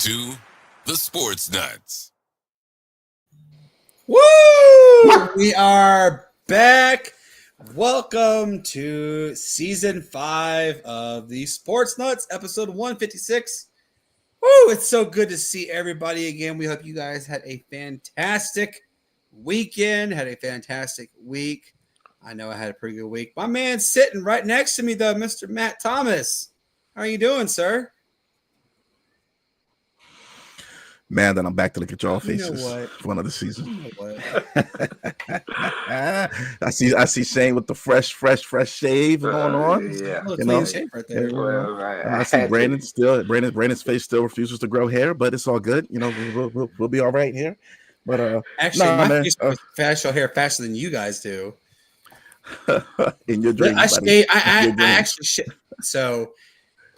to the Sportz Nutz. Woo! We are back. Welcome to season 5 of the Sportz Nutz, episode 156. Woo! It's so good to see everybody again. We hope you guys had a fantastic weekend, had a fantastic week. I know I had a pretty good week. My man's sitting right next to me, though, Mr. Matt Thomas. How are you doing, sir? Man, then I'm back to look at y'all faces You know what? for another season. You know what? I see Shane with the fresh shave going on. Yeah, A clean shave right there. well, I see Brandon still. Brandon's face still refuses to grow hair, but it's all good. You know, we'll be all right here. But actually, my face grows facial hair faster than you guys do. In your dreams, I actually shave. So,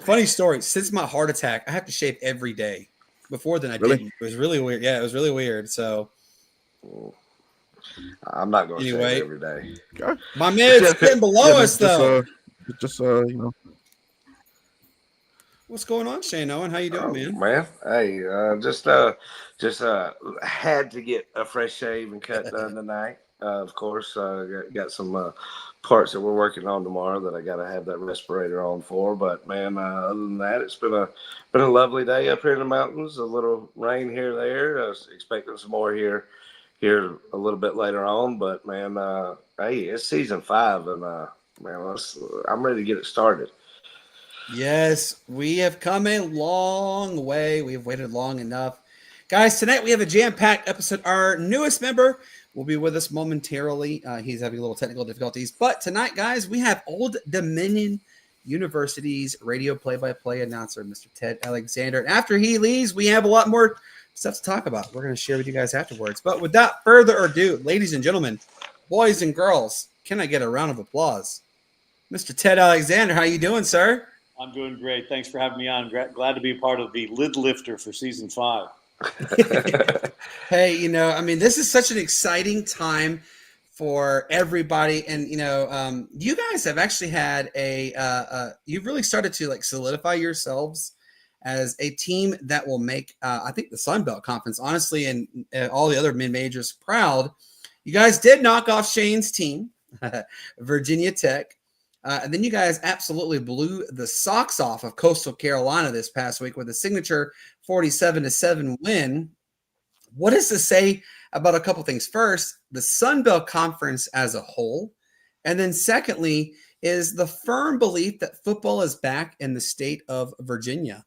funny story. Since my heart attack, I have to shave every day. Before then, I didn't. It was really weird. Yeah, it was really weird. So, I'm not going to anyway, shave every day. My man's sitting below us, though. You know. What's going on, Shane Owen? How you doing, man? Man, hey, just had to get a fresh shave and cut done tonight. Of course, got some parts that we're working on tomorrow that I got to have that respirator on for. But man, other than that, it's been a lovely day up here in the mountains. A little rain here and there. I was expecting some more here a little bit later on. But man, hey, it's season 5, and man, I'm ready to get it started. Yes, we have come a long way. We have waited long enough. Guys, tonight we have a jam-packed episode. Our newest member will be with us momentarily. He's having a little technical difficulties. But tonight, guys, we have Old Dominion University's radio play-by-play announcer, Mr. Ted Alexander. And after he leaves, we have a lot more stuff to talk about. We're going to share with you guys afterwards. But without further ado, ladies and gentlemen, boys and girls, can I get a round of applause? Mr. Ted Alexander, how you doing, sir? I'm doing great. Thanks for having me on. Glad to be a part of the lid lifter for season 5. Hey, this is such an exciting time for everybody. And, you guys have actually had you've really started to solidify yourselves as a team that will make, I think, the Sun Belt Conference, honestly, and all the other mid-majors proud. You guys did knock off Shane's team, Virginia Tech. And then you guys absolutely blew the socks off of Coastal Carolina this past week with a signature 47-7 win. What does this say about a couple things? First, the Sun Belt Conference as a whole. And then secondly, is the firm belief that football is back in the state of Virginia.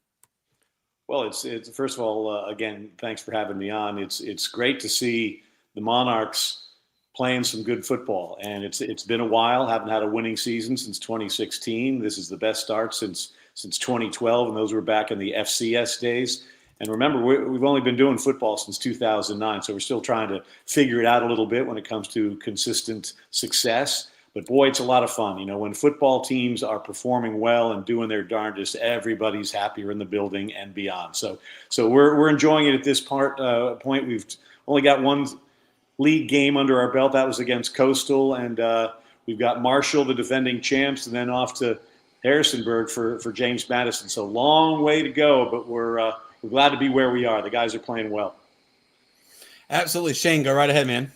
Well, it's first of all, again, thanks for having me on. It's great to see the Monarchs playing some good football, and it's been a while. Haven't had a winning season since 2016. This is the best start since 2012, and those were back in the FCS days. And remember, we've only been doing football since 2009, so we're still trying to figure it out a little bit when it comes to consistent success. But boy, it's a lot of fun. When football teams are performing well and doing their darndest, everybody's happier in the building and beyond. So we're enjoying it at this point. We've only got one league game under our belt. That was against Coastal, and we've got Marshall, the defending champs, and then off to Harrisonburg for James Madison. So long way to go, but we're glad to be where we are. The guys are playing well. Absolutely. Shane, go right ahead, man.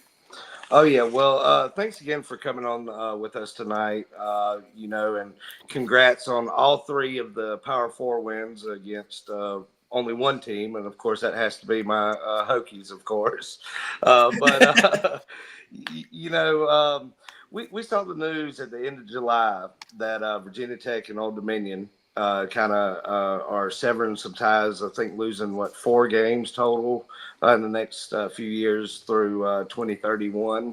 Oh, yeah. Well, thanks again for coming on with us tonight, and congrats on all 3 of the Power 4 wins against only one team, and of course that has to be my Hokies, of course. We saw the news at the end of July that Virginia Tech and Old Dominion are severing some ties. I think losing 4 games total in the next few years through 2031.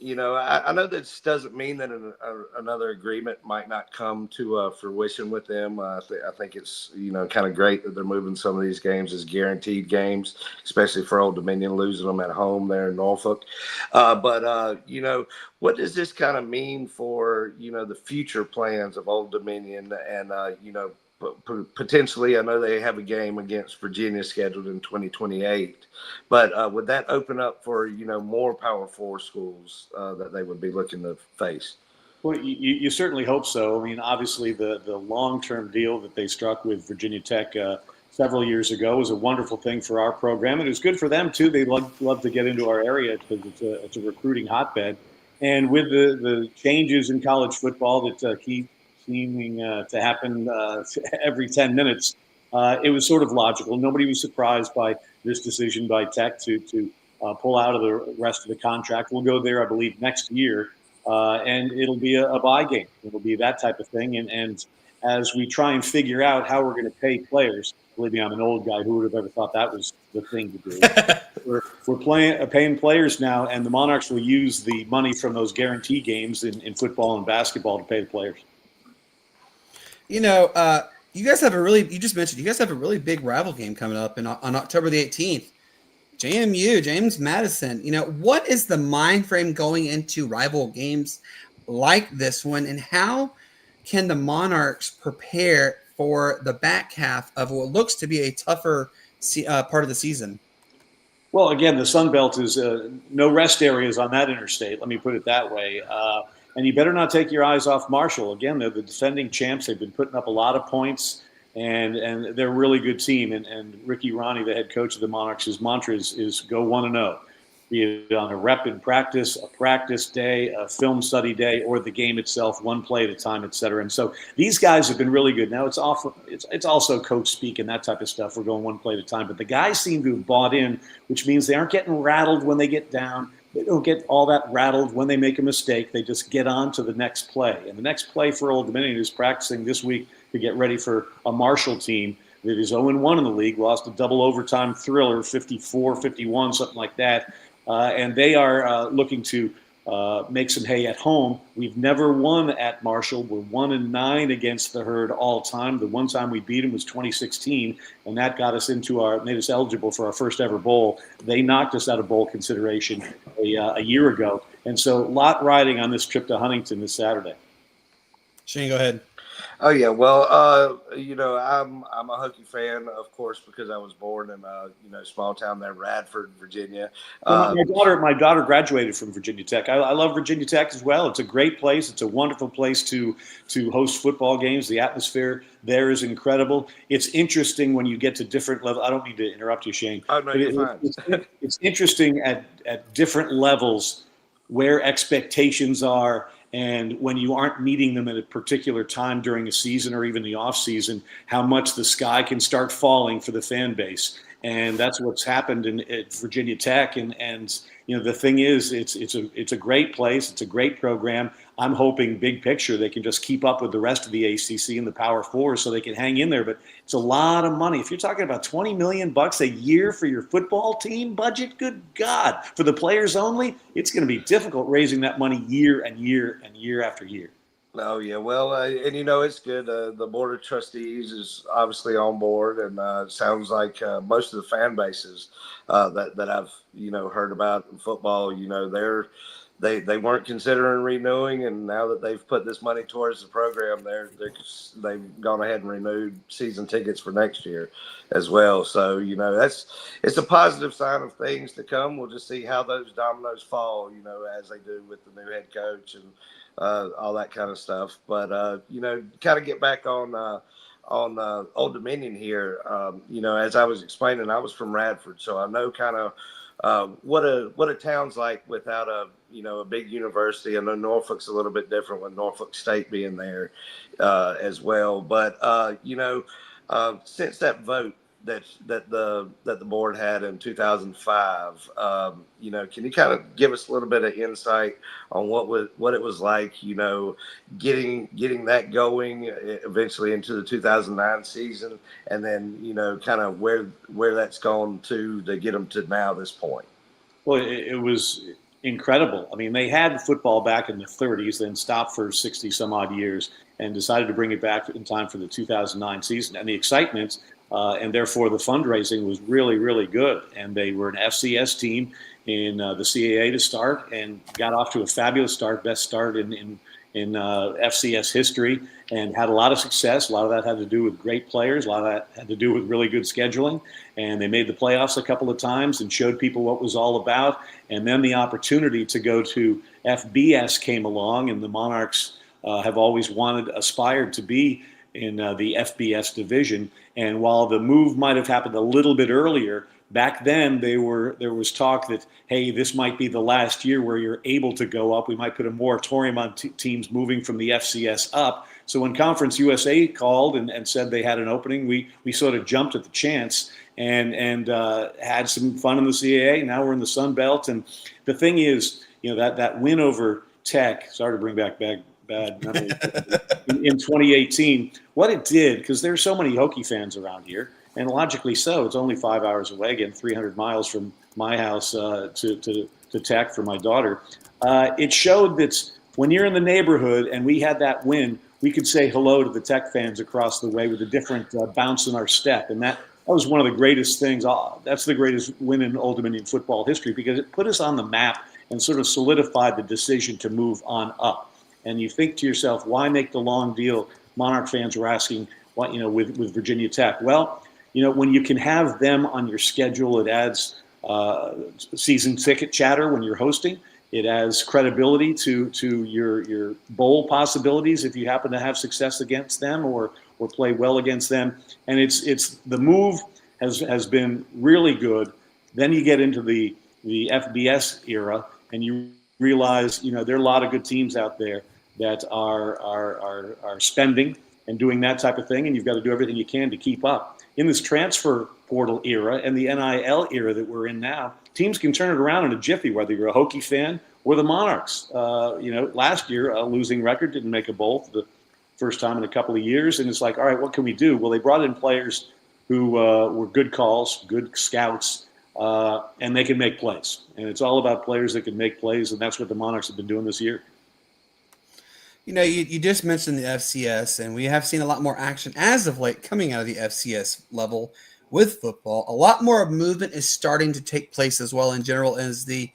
I know this doesn't mean that another agreement might not come to fruition with them. I think it's, kind of great that they're moving some of these games as guaranteed games, especially for Old Dominion, losing them at home there in Norfolk. What does this kind of mean for, the future plans of Old Dominion and, potentially, I know they have a game against Virginia scheduled in 2028, but would that open up for, more Power 4 schools that they would be looking to face? Well, you certainly hope so. I mean, obviously the long-term deal that they struck with Virginia Tech several years ago. It was a wonderful thing for our program, and it was good for them too. They love to get into our area because it's a recruiting hotbed. And with the changes in college football that keep seeming to happen every 10 minutes, it was sort of logical. Nobody was surprised by this decision by Tech to pull out of the rest of the contract. We'll go there, I believe, next year, and it'll be a buy game. It'll be that type of thing. And as we try and figure out how we're going to pay players, believe me, I'm an old guy. Who would have ever thought that was the thing to do? we're paying players now, and the Monarchs will use the money from those guarantee games in football and basketball to pay the players. You know, you guys have you just mentioned you guys have a really big rival game coming up on October the 18th. JMU, James Madison. You know, what is the mind frame going into rival games like this one, and how can the Monarchs prepare for the back half of what looks to be a tougher part of the season? Well, again, the Sun Belt is no rest areas on that interstate. Let me put it that way. And you better not take your eyes off Marshall. Again, they're the defending champs. They've been putting up a lot of points, and they're a really good team. And Ricky Ronnie, the head coach of the Monarchs, his mantra is go 1-0. Be it on a rep in practice, a practice day, a film study day, or the game itself, one play at a time, et cetera. And so these guys have been really good. Now it's also coach speak and that type of stuff. We're going one play at a time. But the guys seem to have bought in, which means they aren't getting rattled when they get down. They don't get all that rattled when they make a mistake. They just get on to the next play. And the next play for Old Dominion is practicing this week to get ready for a Marshall team that is 0-1 in the league, lost a double overtime thriller, 54-51, something like that. And they are looking to make some hay at home. We've never won at Marshall. We're 1-9 against the Herd all time. The one time we beat them was 2016, and that got us made us eligible for our first ever bowl. They knocked us out of bowl consideration a year ago. And so a lot riding on this trip to Huntington this Saturday. Shane, go ahead. Oh yeah, well, you know, I'm a Hokie fan, of course, because I was born in small town there, Radford, Virginia. My daughter graduated from Virginia Tech. I love Virginia Tech as well. It's a great place. It's a wonderful place to host football games. The atmosphere there is incredible. It's interesting when you get to different levels. I don't mean to interrupt you, Shane. Oh no, you're fine. It's interesting at different levels where expectations are. And when you aren't meeting them at a particular time during a season or even the off season, how much the sky can start falling for the fan base. And that's what's happened at Virginia Tech. And you know, the thing is, it's a great place. It's a great program. I'm hoping big picture they can just keep up with the rest of the ACC and the Power Four so they can hang in there. But it's a lot of money. If you're talking about $20 million a year for your football team budget, good God, for the players only, it's going to be difficult raising that money year and year and year after year. Oh yeah, well, and you know it's good. The board of trustees is obviously on board, and it sounds like most of the fan bases that I've heard about in football, they weren't considering renewing, and now that they've put this money towards the program, they've gone ahead and renewed season tickets for next year as well. So it's a positive sign of things to come. We'll just see how those dominoes fall, as they do with the new head coach and all that kind of stuff. But kind of get back on Old Dominion here. As I was explaining, I was from Radford, so I know kind of what a town's like without a big university. I know Norfolk's a little bit different with Norfolk State being there as well. But since that vote that the board had in 2005, can you kind of give us a little bit of insight on what it was like, getting that going eventually into the 2009 season, and then kind of where that's gone to get them to now this point? Well, it was incredible. I mean, they had football back in the 30s, then stopped for 60 some odd years, and decided to bring it back in time for the 2009 season. And the excitement and therefore the fundraising was really, really good. And they were an FCS team in the CAA to start, and got off to a fabulous start, best start in FCS history, and had a lot of success. A lot of that had to do with great players. A lot of that had to do with really good scheduling. And they made the playoffs a couple of times and showed people what it was all about. And then the opportunity to go to FBS came along, and the Monarchs have always aspired to be in the FBS division. And while the move might have happened a little bit earlier, back then there was talk that, hey, this might be the last year where you're able to go up. We might put a moratorium on teams moving from the FCS up. So when Conference USA called and said they had an opening, we sort of jumped at the chance and had some fun in the CAA. Now we're in the Sun Belt. And the thing is, that win over Tech, sorry to bring back bad memories, in 2018, what it did, because there's so many Hokie fans around here, and logically so, it's only 5 hours away, again, 300 miles from my house to Tech for my daughter. It showed that when you're in the neighborhood and we had that win, we could say hello to the Tech fans across the way with a different bounce in our step. And that was one of the greatest things. That's the greatest win in Old Dominion football history, because it put us on the map and sort of solidified the decision to move on up. And you think to yourself, why make the long deal? Monarch fans were asking, what, with Virginia Tech. Well, when you can have them on your schedule, it adds season ticket chatter when you're hosting. It adds credibility to your bowl possibilities if you happen to have success against them or play well against them. And it's the move has been really good. Then you get into the FBS era and you realize, there are a lot of good teams out there that are spending and doing that type of thing, and you've got to do everything you can to keep up. In this transfer portal era and the NIL era that we're in now, teams can turn it around in a jiffy, whether you're a Hokie fan or the Monarchs. Last year, a losing record, didn't make a bowl for the first time in a couple of years, and it's like, all right, what can we do? Well, they brought in players who were good calls, good scouts, and they can make plays. And it's all about players that can make plays, and that's what the Monarchs have been doing this year. You just mentioned the FCS, and we have seen a lot more action as of late coming out of the FCS level with football. A lot more movement is starting to take place as well in general as the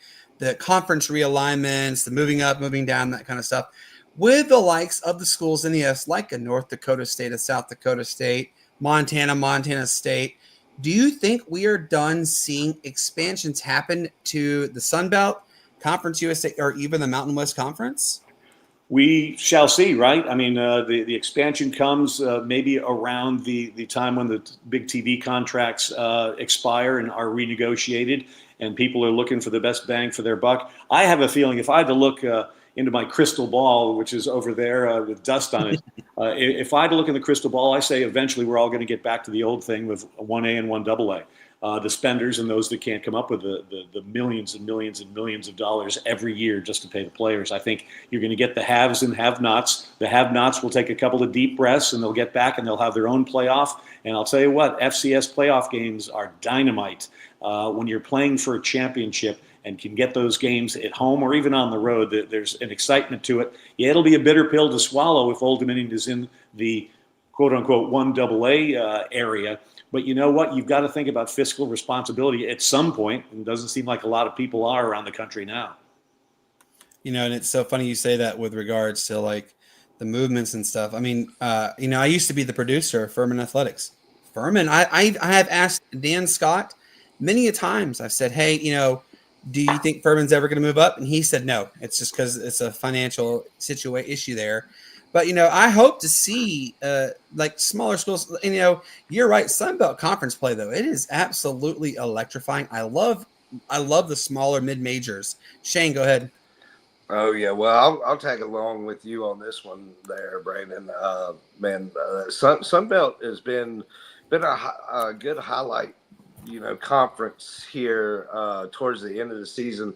conference realignments, the moving up, moving down, that kind of stuff. With the likes of the schools in the S, like a North Dakota State, a South Dakota State, Montana State, do you think we are done seeing expansions happen to the Sun Belt, Conference USA, or even the Mountain West Conference? We shall see, right? I mean, the expansion comes maybe around the time when the big TV contracts expire and are renegotiated, and people are looking for the best bang for their buck. I have a feeling if I had to look into my crystal ball, which is over there with dust on it, if I had to look in the crystal ball, I say eventually we're all going to get back to the old thing with 1A and 1AA. The spenders and those that can't come up with the millions and millions and millions of dollars every year just to pay the players. I think you're going to get the haves and have-nots. The have-nots will take a couple of deep breaths and they'll get back and they'll have their own playoff. And I'll tell you what, FCS playoff games are dynamite when you're playing for a championship and can get those games at home or even on the road. There's an excitement to it. Yeah, it'll be a bitter pill to swallow if Old Dominion is in the quote-unquote 1AA area. But you know what? You've got to think about fiscal responsibility at some point, and it doesn't seem like a lot of people are around the country now. And it's so funny you say that with regards to like the movements and stuff. I mean, I used to be the producer of Furman Athletics. Furman, I have asked Dan Scott many a times. I've said, hey, do you think Furman's ever going to move up? And he said no. It's just because it's a financial issue there. But, I hope to see like smaller schools. And, you're right. Sunbelt Conference play, though, it is absolutely electrifying. I love the smaller mid-majors. Shane, go ahead. Oh, yeah. Well, I'll tag along with you on this one there, Brandon. Sunbelt has been a good highlight, conference here towards the end of the season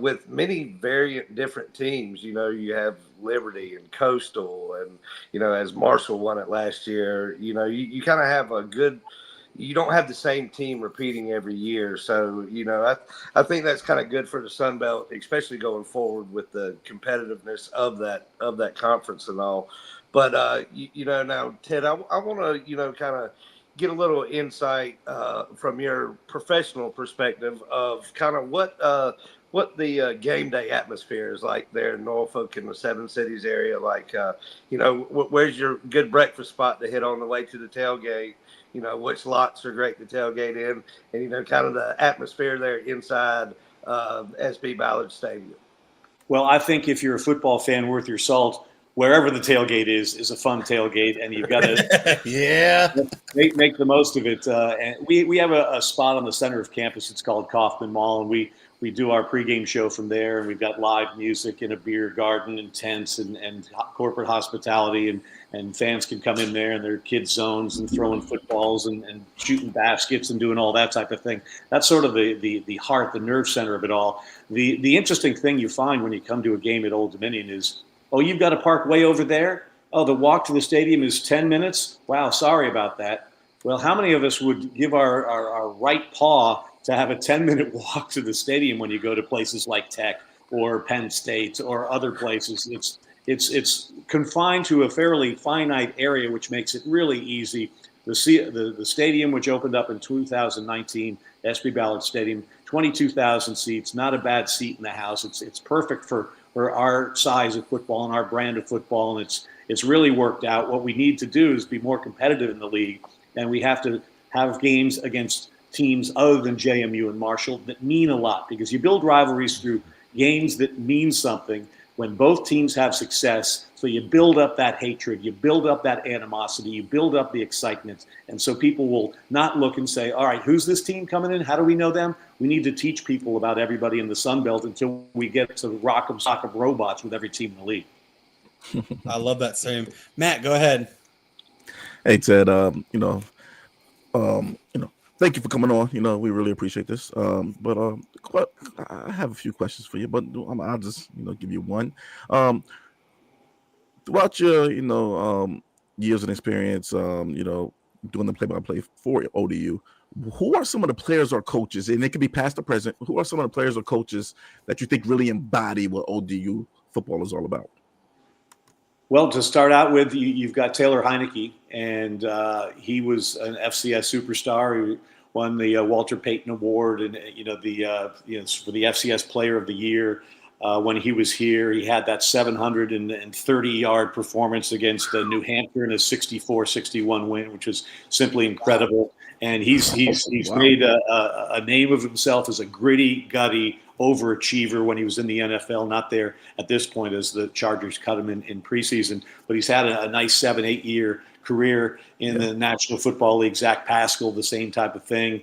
with many variant different teams. You have Liberty and Coastal and, as Marshall won it last year, you kind of have a good – you don't have the same team repeating every year. So, I think that's kind of good for the Sun Belt, especially going forward with the competitiveness of that conference and all. But, now, Ted, I want to, kind of get a little insight from your professional perspective of kind of what the game day atmosphere is like there in Norfolk in the Seven Cities area. Like, where's your good breakfast spot to hit on the way to the tailgate? Which lots are great to tailgate in, and, kind of the atmosphere there inside SB Ballard Stadium. Well, I think if you're a football fan worth your salt, wherever the tailgate is a fun tailgate, and you've got to Yeah. make the most of it. And we have a spot on the center of campus. It's called Kaufman Mall, and we do our pregame show from there. And we've got live music and a beer garden and tents and corporate hospitality, and fans can come in there and their kids zones and throwing footballs and shooting baskets and doing all that type of thing. That's sort of the heart, the nerve center of it all. The interesting thing you find when you come to a game at Old Dominion is, oh, you've got to park way over there? Oh, the walk to the stadium is 10 minutes? Wow, sorry about that. Well, how many of us would give our right paw to have a 10-minute walk to the stadium when you go to places like Tech or Penn State or other places? It's confined to a fairly finite area, which makes it really easy. The stadium, which opened up in 2019, SB Ballard Stadium, 22,000 seats, not a bad seat in the house. It's perfect for our size of football and our brand of football, and it's really worked out. What we need to do is be more competitive in the league, and we have to have games against teams other than JMU and Marshall that mean a lot, because you build rivalries through games that mean something when both teams have success. So you build up that hatred, you build up that animosity, you build up the excitement. And so people will not look and say, all right, who's this team coming in? How do we know them? We need to teach people about everybody in the Sun Belt until we get to rock 'em, sock 'em robots with every team in the league. I love that same. Matt, go ahead. Hey, Ted, thank you for coming on. We really appreciate this. But I have a few questions for you, but I'll just, give you one. Throughout your, years and experience, doing the play-by-play for ODU, who are some of the players or coaches, and it could be past or present, who are some of the players or coaches that you think really embody what ODU football is all about? Well, to start out with, you've got Taylor Heineke, and he was an FCS superstar who won the Walter Payton Award, and for the FCS Player of the Year. When he was here, he had that 730-yard performance against New Hampshire in a 64-61 win, which was simply incredible. And he's Wow. made a name of himself as a gritty, gutty overachiever when he was in the NFL, not there at this point as the Chargers cut him in preseason. But he's had a nice 7-8 year career in the National Football League. Zach Pascal, the same type of thing.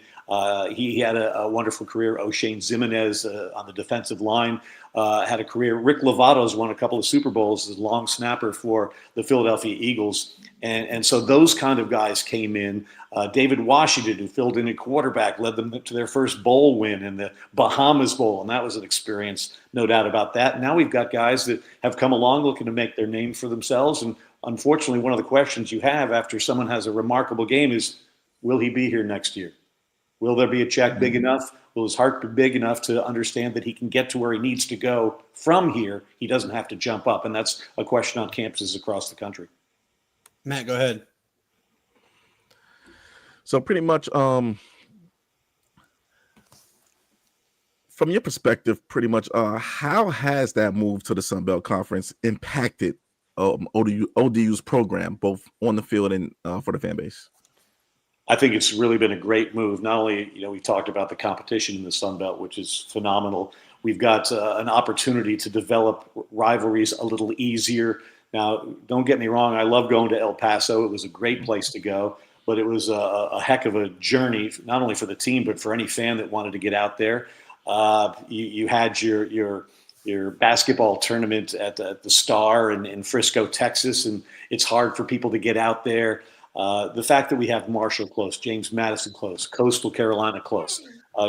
He had a wonderful career. O'Shane Zimenez on the defensive line had a career. Rick Lovato's won a couple of Super Bowls as a long snapper for the Philadelphia Eagles. And so those kind of guys came in. David Washington, who filled in at quarterback, led them to their first bowl win in the Bahamas Bowl. And that was an experience, no doubt about that. Now we've got guys that have come along looking to make their name for themselves. And unfortunately, one of the questions you have after someone has a remarkable game is, will he be here next year? Will there be a check big enough? Will his heart be big enough to understand that he can get to where he needs to go from here? He doesn't have to jump up. And that's a question on campuses across the country. Matt, go ahead. So pretty much, from your perspective, pretty much, how has that move to the Sun Belt Conference impacted ODU's program, both on the field and for the fan base? I think it's really been a great move. Not only, we talked about the competition in the Sun Belt, which is phenomenal. We've got an opportunity to develop rivalries a little easier. Now, don't get me wrong. I love going to El Paso. It was a great place to go, but it was a heck of a journey, not only for the team, but for any fan that wanted to get out there. You had your basketball tournament at the Star in Frisco, Texas, and it's hard for people to get out there. The fact that we have Marshall close, James Madison close, Coastal Carolina close,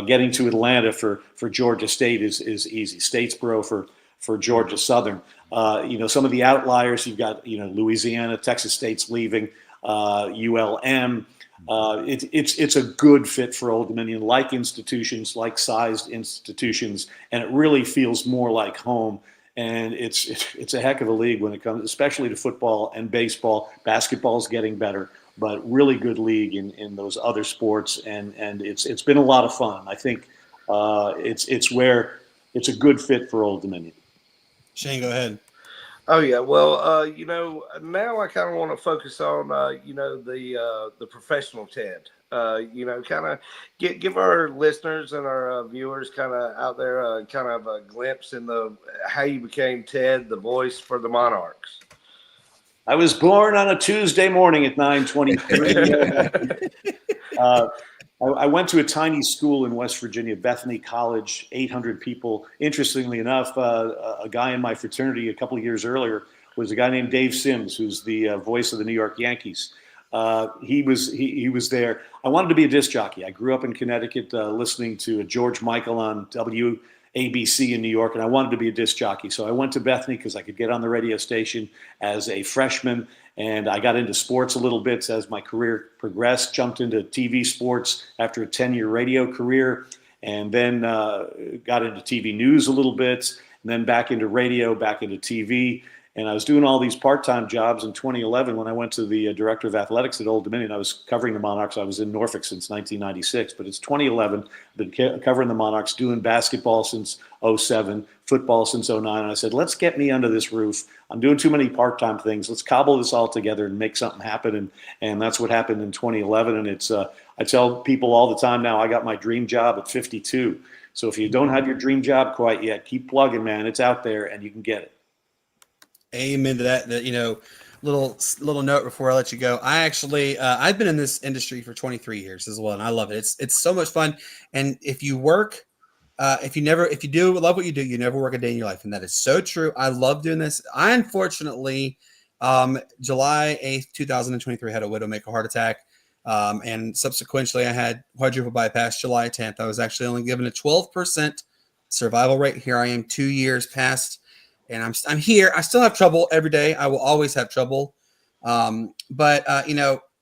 getting to Atlanta for Georgia State is easy. Statesboro for Georgia Southern. Some of the outliers, you've got, Louisiana, Texas State's leaving, ULM. It's a good fit for Old Dominion, like institutions, like sized institutions, and it really feels more like home. And it's a heck of a league when it comes, especially to football and baseball. Basketball's getting better, but really good league in those other sports, and it's been a lot of fun. I think it's where it's a good fit for Old Dominion. Shane, go ahead. Oh yeah, well, now I kind of want to focus on, the professional Ted. Kind of give our listeners and our viewers kind of out there kind of a glimpse in how you became Ted, the voice for the Monarchs. I was born on a Tuesday morning at 9:23. I went to a tiny school in West Virginia, Bethany College, 800 people. Interestingly enough, a guy in my fraternity a couple of years earlier was a guy named Dave Sims, who's the voice of the New York Yankees. He was there. I wanted to be a disc jockey. I grew up in Connecticut, listening to George Michael on WABC in New York, and I wanted to be a disc jockey. So I went to Bethany because I could get on the radio station as a freshman. And I got into sports a little bit as my career progressed, jumped into TV sports after a 10-year radio career, and then got into TV news a little bit, and then back into radio, back into TV. And I was doing all these part-time jobs in 2011 when I went to the director of athletics at Old Dominion. I was covering the Monarchs. I was in Norfolk since 1996, but it's 2011. I've been covering the Monarchs, doing basketball since 07, football since 09. And I said, let's get me under this roof. I'm doing too many part-time things. Let's cobble this all together and make something happen. And that's what happened in 2011. And it's I tell people all the time now, I got my dream job at 52. So if you don't have your dream job quite yet, keep plugging, man. It's out there and you can get it. Amen to that. Little note before I let you go. I actually I've been in this industry for 23 years as well, and I love it. It's so much fun. And if you work, if you do love what you do, you never work a day in your life, and that is so true. I love doing this. I unfortunately, July 8th, 2023, had a widowmaker heart attack, and subsequently I had quadruple bypass July 10th. I was actually only given a 12% survival rate. Here I am 2 years past. And I'm here. I still have trouble every day. I will always have trouble. But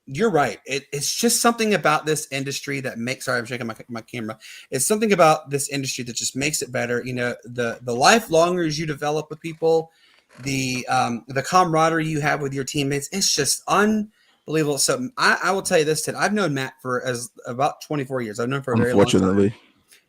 you're right. It's just something about this industry that makes. Sorry, I'm shaking my camera. It's something about this industry that just makes it better. The life longer as you develop with people, the camaraderie you have with your teammates, it's just unbelievable. So I will tell you this, Ted. I've known Matt for about 24 years. I've known him for a very long time. Unfortunately.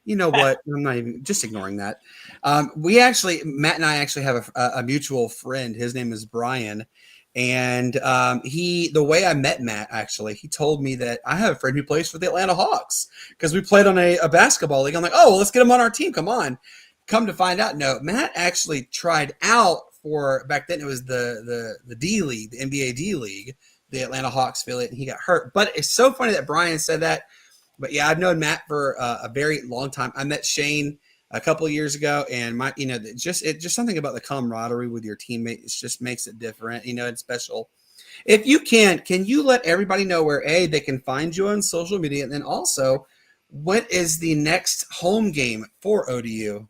You know what? I'm not even just ignoring that. Matt and I actually have a mutual friend. His name is Bryan. And the way I met Matt, actually, he told me that I have a friend who plays for the Atlanta Hawks because we played on a basketball league. I'm like, oh, well, let's get him on our team. Come on. Come to find out, no, Matt actually tried out for, back then it was the D League, the NBA D League, the Atlanta Hawks affiliate, and he got hurt. But it's so funny that Bryan said that. But yeah, I've known Matt for a very long time. I met Shane a couple of years ago, and just something about the camaraderie with your teammates just makes it different. It's special. If you can you let everybody know where they can find you on social media, and then also, what is the next home game for ODU?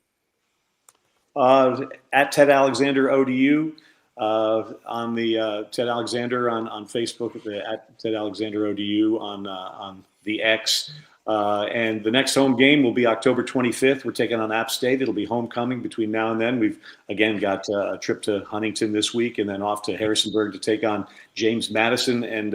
At Ted Alexander ODU. On the Ted Alexander on Facebook, at Ted Alexander ODU on the X. And the next home game will be October 25th. We're taking on App State. It'll be homecoming between now and then. We've, again, got a trip to Huntington this week and then off to Harrisonburg to take on James Madison. And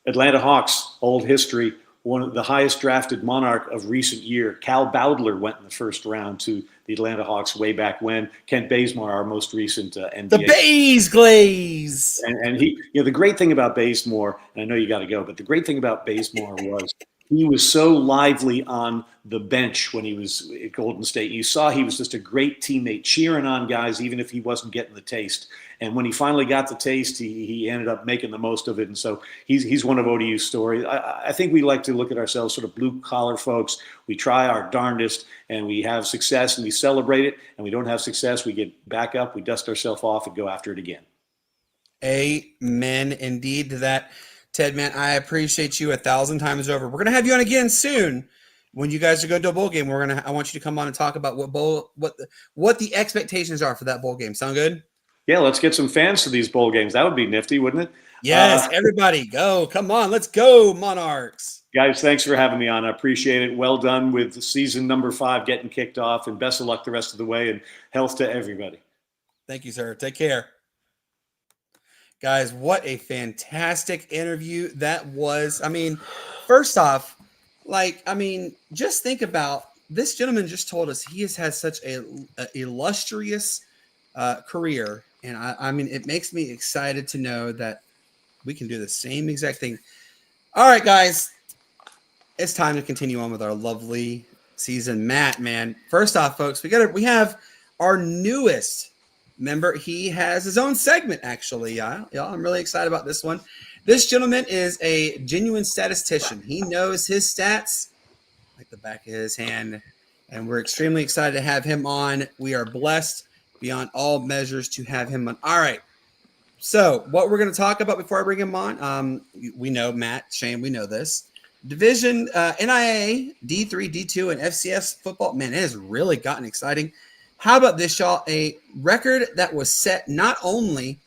Atlanta Hawks, old history, one of the highest drafted Monarch of recent year. Cal Bowdler went in the first round to the Atlanta Hawks way back when. Kent Bazemore, our most recent NBA. The Baze Glaze. And he, the great thing about Bazemore, and I know you got to go, but the great thing about Bazemore was he was so lively on the bench when he was at Golden State. You saw he was just a great teammate, cheering on guys even if he wasn't getting the taste. And when he finally got the taste, he ended up making the most of it. And so he's one of ODU's stories. I think we like to look at ourselves sort of blue-collar folks. We try our darndest, and we have success, and we celebrate it. And we don't have success, we get back up, we dust ourselves off, and go after it again. Amen indeed to that. Ted, man, I appreciate you 1,000 times over. We're gonna have you on again soon when you guys are going to a bowl game. I want you to come on and talk about what the expectations are for that bowl game. Sound good? Yeah, let's get some fans to these bowl games. That would be nifty, wouldn't it? Yes, everybody go. Come on, let's go, Monarchs. Guys, thanks for having me on. I appreciate it. Well done with season number 5 getting kicked off, and best of luck the rest of the way, and health to everybody. Thank you, sir. Take care. Guys, what a fantastic interview that was. I mean, first off, just think about this gentleman just told us he has had such a illustrious career. And I mean, it makes me excited to know that we can do the same exact thing. All right, guys, it's time to continue on with our lovely season. Matt, man, first off, folks, we have our newest member. He has his own segment, actually. Y'all, I'm really excited about this one. This gentleman is a genuine statistician. He knows his stats like the back of his hand, and we're extremely excited to have him on. We are blessed beyond all measures to have him on. All right. So what we're going to talk about before I bring him on, we know, Matt, Shane, we know this. Division NIA, D3, D2, and FCS football, man, it has really gotten exciting. How about this, y'all? A record that was set not only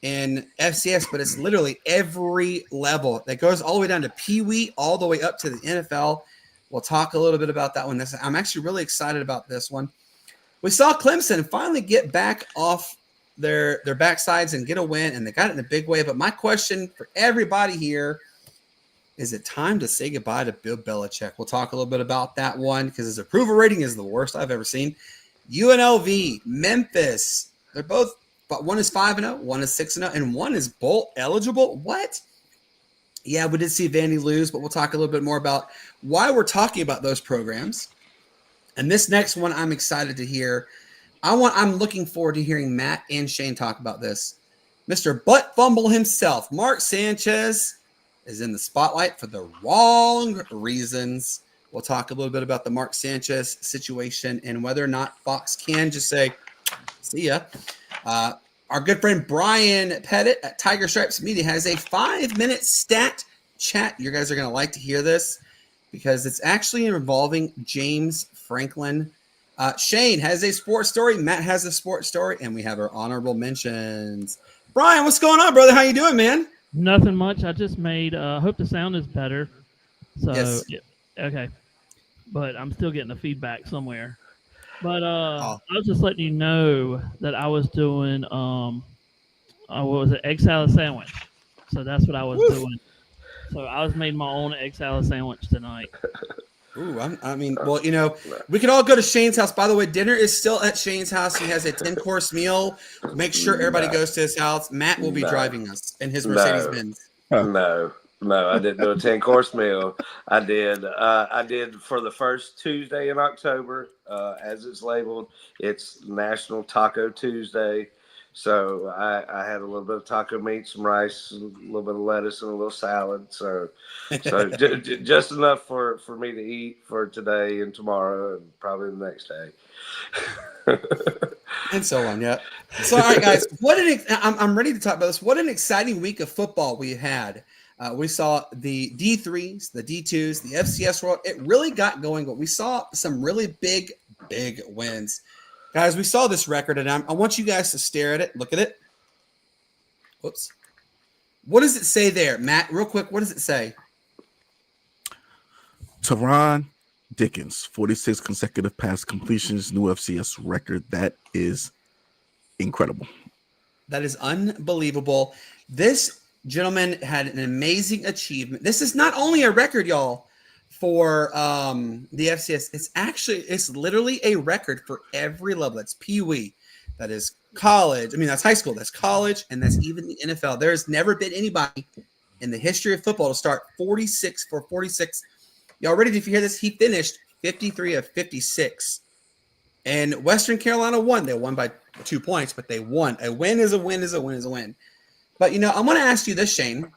in FCS, but it's literally every level that goes all the way down to Pee Wee, all the way up to the NFL. We'll talk a little bit about that one. I'm actually really excited about this one. We saw Clemson finally get back off their backsides and get a win, and they got it in a big way. But my question for everybody here, is it time to say goodbye to Bill Belichick? We'll talk a little bit about that one because his approval rating is the worst I've ever seen. UNLV, Memphis, they're both, but one is 5-0, one is 6-0, and one is bowl eligible. What? Yeah, we did see Vandy lose, but we'll talk a little bit more about why we're talking about those programs. And this next one, I'm excited to hear. I'm looking forward to hearing Matt and Shane talk about this. Mr. Butt Fumble himself, Mark Sanchez, is in the spotlight for the wrong reasons. We'll talk a little bit about the Mark Sanchez situation and whether or not Fox can just say, see ya. Our good friend Bryan Pettit at Tiger Stripes Media has a 5-minute stat chat. You guys are going to like to hear this because it's actually involving James Franklin. Shane has a sports story. Matt has a sports story, and we have our honorable mentions. Bryan, what's going on, brother? How you doing, man? Nothing much. I just made. Hope the sound is better. So yes. Yeah, okay, but I'm still getting the feedback somewhere. But I was just letting you know that I was doing what was it, egg salad sandwich. So that's what I was doing. So I was making my own egg salad sandwich tonight. Ooh, well, we can all go to Shane's house. By the way, dinner is still at Shane's house. He has a 10-course meal. Make sure everybody goes to his house. Matt will be driving us in his Mercedes-Benz. No, I didn't do a 10-course meal. I did for the first Tuesday in October, as it's labeled. It's National Taco Tuesday. So I had a little bit of taco meat, some rice, a little bit of lettuce, and a little salad. So just enough for me to eat for today and tomorrow and probably the next day. And so on, yeah. So, all right, guys, I'm ready to talk about this. What an exciting week of football we had. We saw the D3s, the D2s, the FCS world. It really got going, but we saw some really big wins. Guys, we saw this record, and I want you guys to stare at it. Look at it. Whoops. What does it say there, Matt? Real quick, what does it say? Teron Dickens, 46 consecutive pass completions, new FCS record. That is incredible. That is unbelievable. This gentleman had an amazing achievement. This is not only a record, y'all, for the FCS. It's literally a record for every level. That's Pee Wee, that is college. I mean, that's high school, that's college, and that's even the NFL. There's never been anybody in the history of football to start 46 for 46. Y'all ready to hear this? He finished 53 of 56. And Western Carolina won. They won by 2 points, but they won. A win is a win is a win is a win. But, I'm going to ask you this, Shane.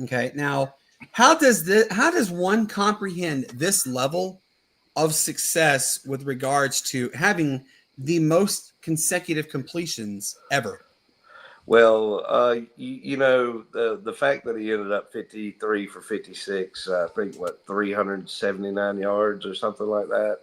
Okay, now, how does one comprehend this level of success with regards to having the most consecutive completions ever? Well, the fact that he ended up 53 for 56, I think 379 yards or something like that.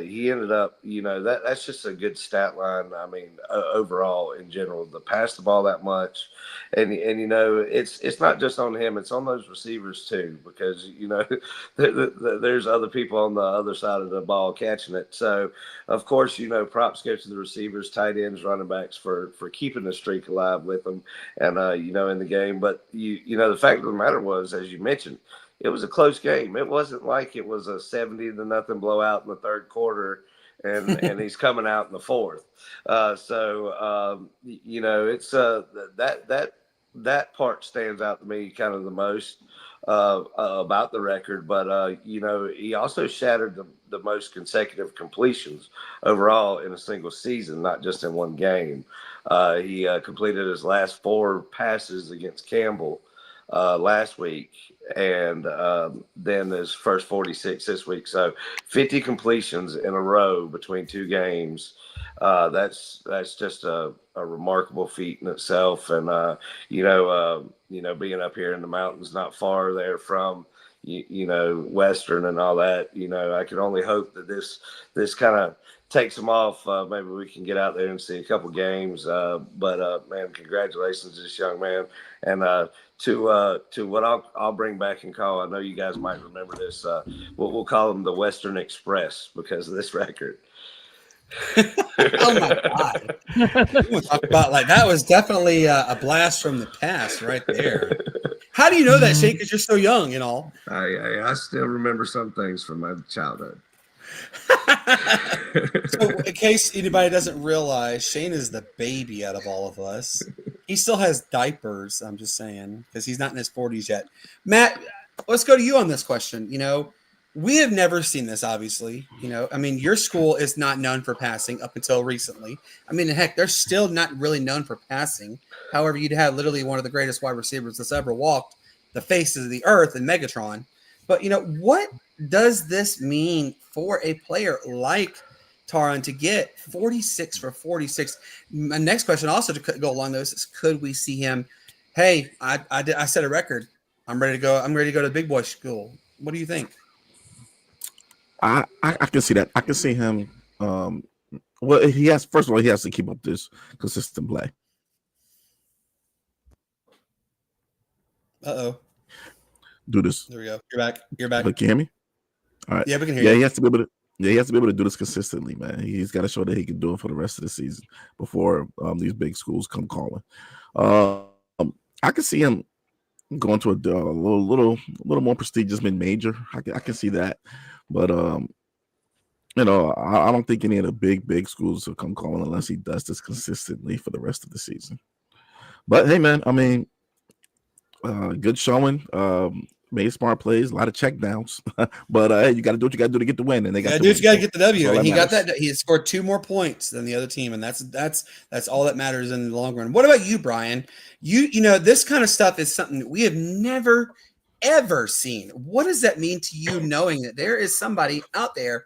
He ended up, that's just a good stat line. I mean, overall in general, to pass the ball that much, and it's not just on him; it's on those receivers too, because there's other people on the other side of the ball catching it. So, of course, props go to the receivers, tight ends, running backs for keeping the streak alive with them, and in the game. But the fact of the matter was, as you mentioned, it was a close game. It wasn't like it was a 70-0 blowout in the third quarter, and he's coming out in the fourth. It's that part stands out to me kind of the most. about the record, but he also shattered the most consecutive completions overall in a single season, not just in one game. He completed his last 4 passes against Campbell last week, and then his first 46 this week. So 50 completions in a row between 2 games. That's just a remarkable feat in itself. And being up here in the mountains, not far there from Western and all that, I can only hope that this kind of takes them off. Maybe we can get out there and see a couple games. But man, congratulations to this young man. And to what I'll bring back and call, I know you guys might remember this. We'll call him the Western Express because of this record. Oh my God! Talk about that was definitely a blast from the past right there. How do you know that, Shane? Because you're so young and all. I still remember some things from my childhood. So, in case anybody doesn't realize, Shane is the baby out of all of us. He still has diapers. I'm just saying because he's not in his 40s yet. Matt, let's go to you on this question. We have never seen this, obviously. Your school is not known for passing up until recently. Heck, they're still not really known for passing. However, you'd have literally one of the greatest wide receivers that's ever walked the faces of the earth in Megatron. But, what does this mean for a player like Taron to get 46 for 46? My next question also to go along those is, could we see him, hey, I set a record. I'm ready to go. I'm ready to go to the big boy school. What do you think? I can see that. I can see him. Well, he has to keep up this consistent play. Uh-oh. Do this. There we go. You're back. Can you hear me? All right. Yeah, we can hear you. He has to be able to do this consistently, man. He's got to show that he can do it for the rest of the season before these big schools come calling. I can see him going to a little more prestigious mid-major. I can see that. But I don't think any of the big schools will come calling unless he does this consistently for the rest of the season. But hey, man, good showing. Made smart plays, a lot of check downs. But hey, you got to do what you got to do to get the win, and they got. You got to get the W, and he matters. got that. He scored 2 more points than the other team, and that's all that matters in the long run. What about you, Bryan? This kind of stuff is something that we have never ever seen. What does that mean to you, knowing that there is somebody out there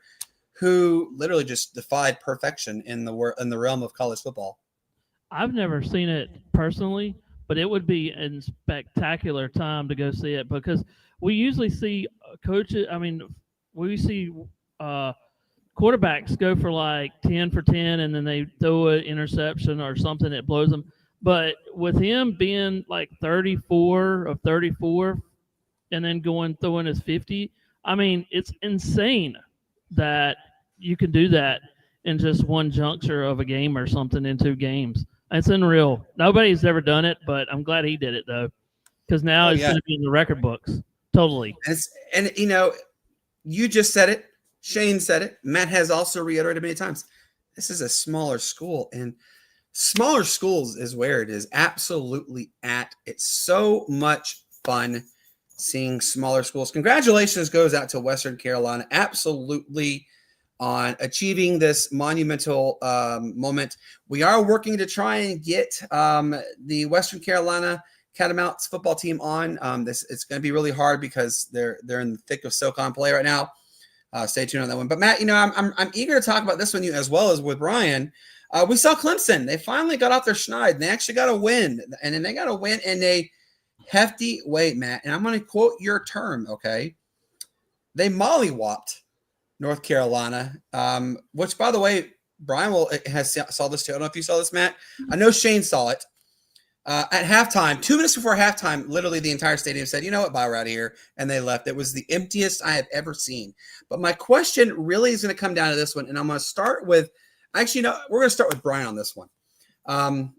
who literally just defied perfection in the realm of college football? I've never seen it personally, but it would be a spectacular time to go see it because we usually see coaches. We see quarterbacks go for like 10 for 10, and then they throw an interception or something that blows them. But with him being like 34 of 34, and then throwing his 50, it's insane that you can do that in just one juncture of a game or something in 2 games. It's unreal. Nobody's ever done it, but I'm glad he did it though, because now it's going to be in the record books. Totally. And you just said it. Shane said it. Matt has also reiterated many times. This is a smaller school, and smaller schools is where it is absolutely at. It's so much fun seeing smaller schools. Congratulations goes out to Western Carolina. Absolutely. On achieving this monumental moment. We are working to try and get the Western Carolina Catamounts football team on. It's going to be really hard because they're in the thick of SoCon play right now. Stay tuned on that one. But Matt, I'm eager to talk about this with you as well as with Bryan. We saw Clemson. They finally got off their schneid. They actually got a win, and then they got a win in a hefty way, Matt. And I'm going to quote your term, okay? They mollywopped North Carolina, which, by the way, Bryan saw this too. I don't know if you saw this, Matt. I know Shane saw it. At halftime, 2 minutes before halftime, literally the entire stadium said, you know what, bye, we're out of here. And they left. It was the emptiest I have ever seen. But my question really is going to come down to this one. And I'm going to start with, we're going to start with Bryan on this one. And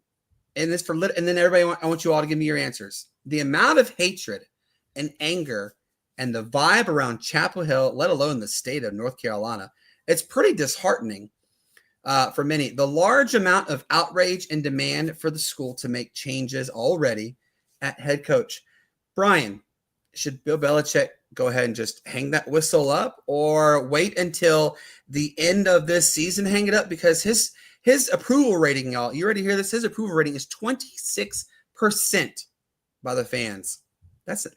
then everybody, I want you all to give me your answers. The amount of hatred and anger and the vibe around Chapel Hill, let alone the state of North Carolina, it's pretty disheartening for many. The large amount of outrage and demand for the school to make changes already at head coach. Bryan, should Bill Belichick go ahead and just hang that whistle up, or wait until the end of this season, hang it up? Because his approval rating, y'all, you ready to hear this? His approval rating is 26% by the fans. That's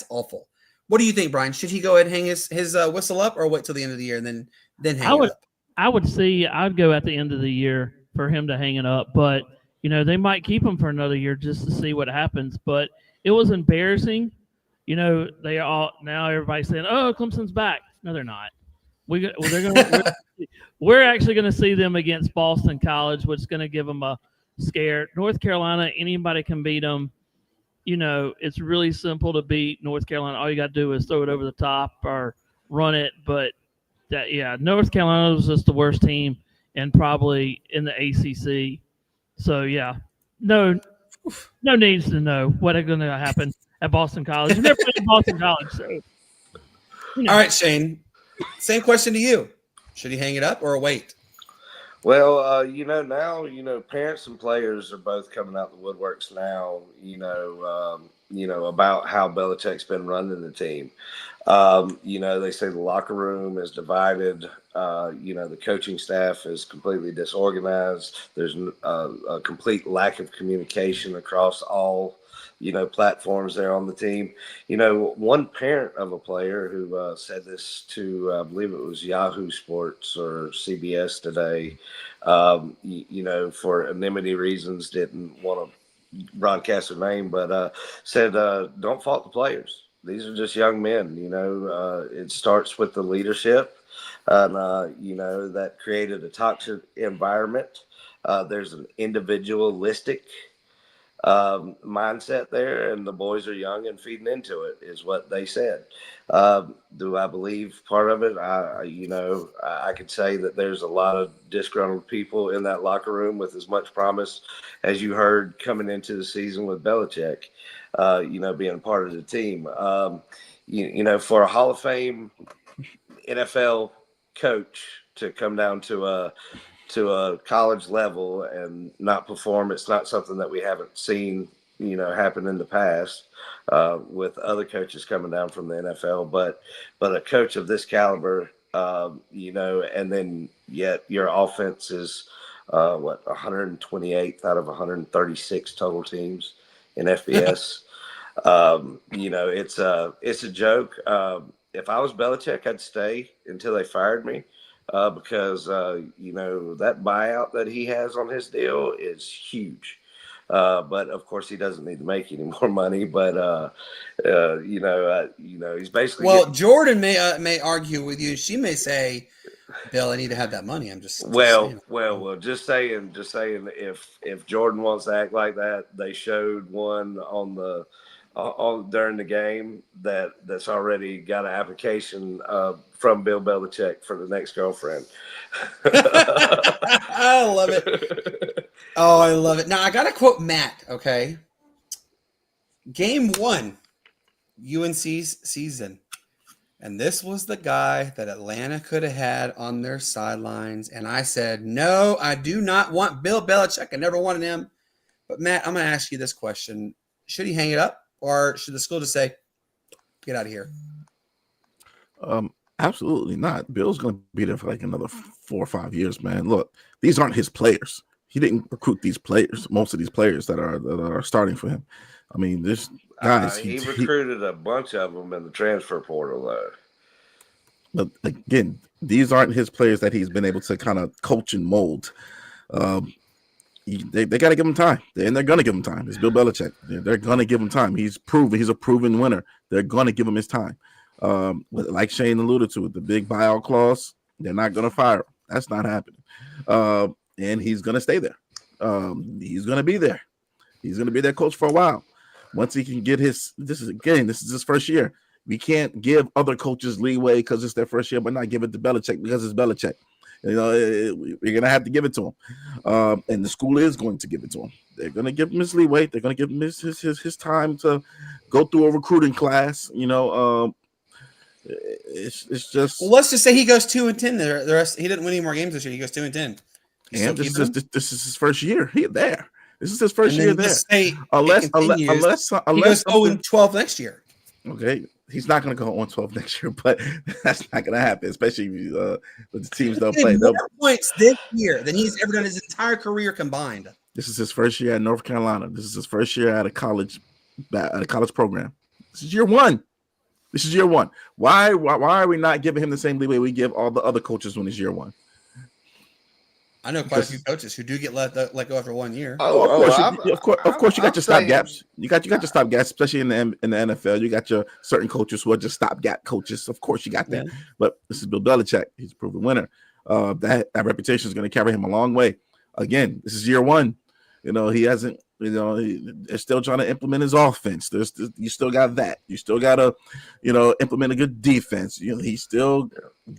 awful. What do you think, Bryan? Should he go ahead and hang his whistle up, or wait till the end of the year and then hang it up? I'd go at the end of the year for him to hang it up, but they might keep him for another year just to see what happens. But it was embarrassing. Now everybody's saying, "Oh, Clemson's back." No, they're not. We're actually going to see them against Boston College, which is going to give them a scare. North Carolina, anybody can beat them. It's really simple to beat North Carolina. All you got to do is throw it over the top or run it. But North Carolina was just the worst team, and probably in the ACC. So no needs to know what is going to happen at Boston College. You never played at Boston College, so. All right, Shane. Same question to you. Should he hang it up or wait? Well, now, parents and players are both coming out the woodworks now, about how Belichick's been running the team. They say the locker room is divided. The coaching staff is completely disorganized. There's a complete lack of communication across all, platforms there on the team. One parent of a player who said this to, I believe it was Yahoo Sports or CBS today, for anonymity reasons, didn't want to broadcast her name, but said, don't fault the players. These are just young men. It starts with the leadership, and, that created a toxic environment. There's an individualistic mindset there, and the boys are young and feeding into it, is what they said. Do I believe part of it? I could say that there's a lot of disgruntled people in that locker room with as much promise as you heard coming into the season with Belichick, being part of the team. For a Hall of Fame NFL coach to come down to a college level and not perform, it's not something that we haven't seen, happen in the past with other coaches coming down from the NFL. But a coach of this caliber, and then yet your offense is 128th out of 136 total teams in FBS. It's a joke. If I was Belichick, I'd stay until they fired me. Because that buyout that he has on his deal is huge. But of course he doesn't need to make any more money. But he's basically Jordan may argue with you. She may say, "Bill, I need to have that money." I'm just saying. Just saying. If Jordan wants to act like that, they showed one on during the game that's already got an application from Bill Belichick for the next girlfriend. I love it. Oh, I love it. Now I gotta quote Matt. Okay, Game 1, UNC's season, and this was the guy that Atlanta could have had on their sidelines. And I said, no, I do not want Bill Belichick. I never wanted him. But Matt, I'm gonna ask you this question: should he hang it up? Or should the school just say, get out of here? Absolutely not. Bill's going to be there for like another 4 or 5 years, man. Look, these aren't his players. He didn't recruit these players, most of these players that are starting for him. I mean, this guys. He recruited a bunch of them in the transfer portal, though. But again, these aren't his players that he's been able to kind of coach and mold. They got to give him time, and they're going to give him time. It's Bill Belichick. They're going to give him time. He's a proven winner. They're going to give him his time. Like Shane alluded to, the big buyout clause, they're not going to fire him. That's not happening. And he's going to stay there. He's going to be there. He's going to be their coach for a while. Once he can get this is his first year. We can't give other coaches leeway because it's their first year, but not give it to Belichick because it's Belichick. We're going to have to give it to him. And the school is going to give it to him. They're going to give him his leeway. They're going to give him his time to go through a recruiting class. It's just. Well, let's just say he goes 2-10. The rest, he didn't win any more games this year. He goes 2-10. And this is his first year This is his first year there. Unless he goes 0-12 next year. Okay, he's not going to go 1-12 next year, but that's not going to happen, especially with the teams they'll play. More points this year than he's ever done his entire career combined. This is his first year at North Carolina. This is his first year at a college program. This is year one. Why are we not giving him the same leeway we give all the other coaches when it's year one? I know quite a few coaches who do get let go after 1 year. Of course, you got your stopgaps. You got your stopgaps, especially in the NFL. You got your certain coaches who are just stopgap coaches. Of course, you got that. Yeah. But this is Bill Belichick. He's a proven winner. That reputation is going to carry him a long way. Again, this is year one. He hasn't. They're still trying to implement his offense. You still got that. You still got to, implement a good defense. He's still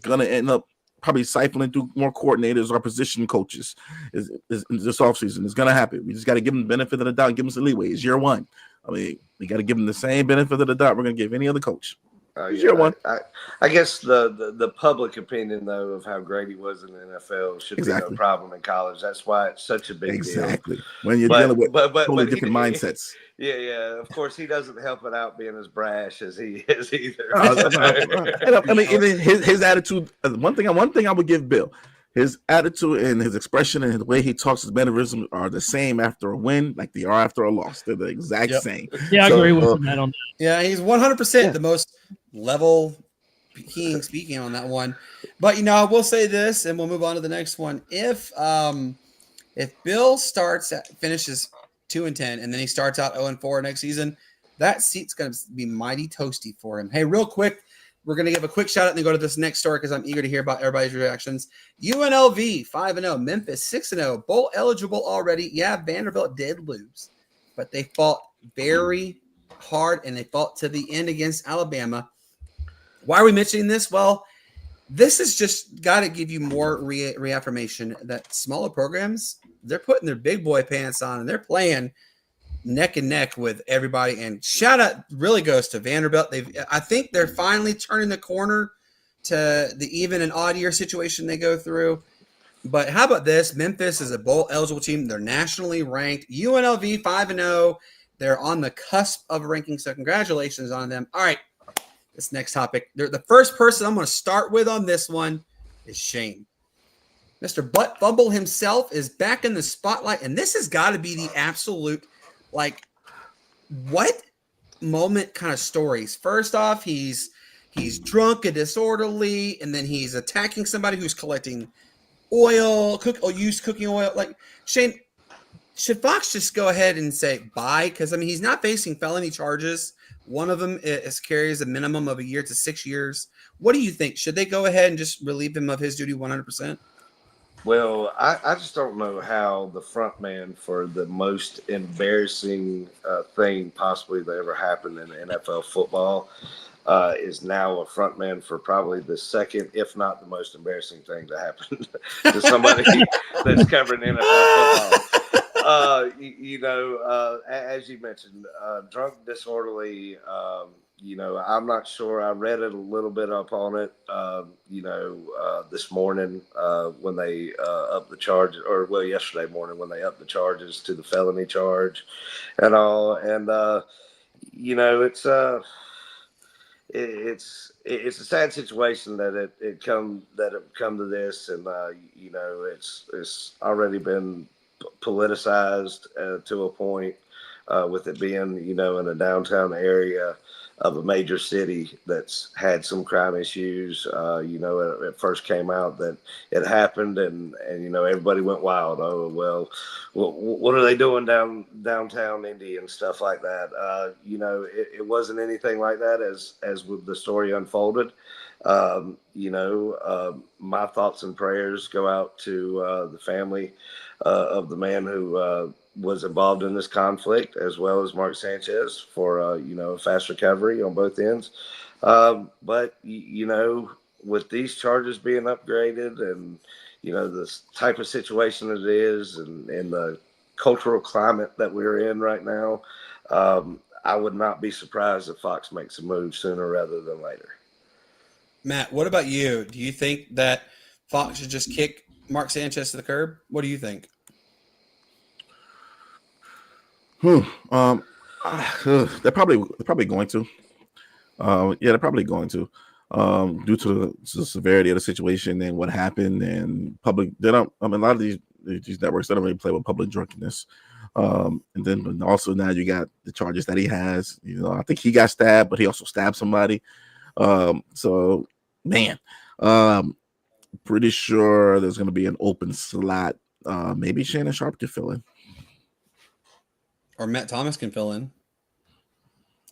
going to end up probably siphoning through more coordinators or position coaches is this offseason. It's going to happen. We just got to give him the benefit of the doubt and give him some leeway. It's year one. I mean, we got to give him the same benefit of the doubt we're going to give any other coach. Year one. I guess the public opinion, though, of how great he was in the NFL should be no problem in college. That's why it's such a big deal. When you're dealing with totally different mindsets. Yeah. Of course, he doesn't help it out being as brash as he is either. I mean, his attitude. One thing I would give Bill, his attitude and his expression and the way he talks, his mannerisms are the same after a win, like they are after a loss. They're the exact same. Yeah, I agree with him on that. Yeah, he's 100% the most level speaking on that one. But I will say this, and we'll move on to the next one. If Bill finishes 2-10, and then he starts out 0-4 next season, that seat's going to be mighty toasty for him. Hey, real quick, we're going to give a quick shout out and then go to this next story because I'm eager to hear about everybody's reactions. UNLV 5-0, Memphis 6-0, bowl eligible already. Yeah, Vanderbilt did lose, but they fought very hard and they fought to the end against Alabama. Why are we mentioning this? Well, this has just got to give you more reaffirmation that smaller programs, they're putting their big boy pants on and they're playing neck and neck with everybody. And shout out really goes to Vanderbilt. I think they're finally turning the corner to the even and odd year situation they go through. But how about this? Memphis is a bowl eligible team. They're nationally ranked. UNLV 5-0. They're on the cusp of ranking. So congratulations on them. All right. This next topic. The first person I'm going to start with on this one is Shane. Mr. Butt Fumble himself is back in the spotlight. And this has got to be the absolute, what moment kind of stories. First off, he's drunk and disorderly, and then he's attacking somebody who's collecting used cooking oil. Shane, should Fox just go ahead and say bye? Because, he's not facing felony charges. One of them carries a minimum of 1 year to 6 years. What do you think? Should they go ahead and just relieve him of his duty 100%? Well, I just don't know how the front man for the most embarrassing thing possibly that ever happened in NFL football is now a front man for probably the second, if not the most embarrassing thing to happen to somebody that's covering NFL football. As you mentioned, drunk, disorderly. I'm not sure. I read it a little bit up on it. This morning when they upped the charge, yesterday morning when they upped the charges to the felony charge, and all. And it's a sad situation that it come to this, and it's already been politicized to a point with it being in a downtown area of a major city that's had some crime issues. It first came out that it happened, and everybody went wild. Oh well, what are they doing downtown Indy and stuff like that? It wasn't anything like that as with the story unfolded. My thoughts and prayers go out to the family of the man who was involved in this conflict, as well as Mark Sanchez for a fast recovery on both ends. But with these charges being upgraded, and this type of situation it is, and the cultural climate that we're in right now, I would not be surprised if Fox makes a move sooner rather than later. Matt, what about you? Do you think that Fox should just kick Mark Sanchez to the curb? What do you think? They're probably going to. Yeah, they're probably going to, due to the severity of the situation and what happened and public. They don't. I mean, a lot of these networks, they don't really play with public drunkenness. And then also now you got the charges that he has. I think he got stabbed, but he also stabbed somebody. So man, pretty sure there's going to be an open slot. Maybe Shannon Sharp could fill in, or Matt Thomas can fill in.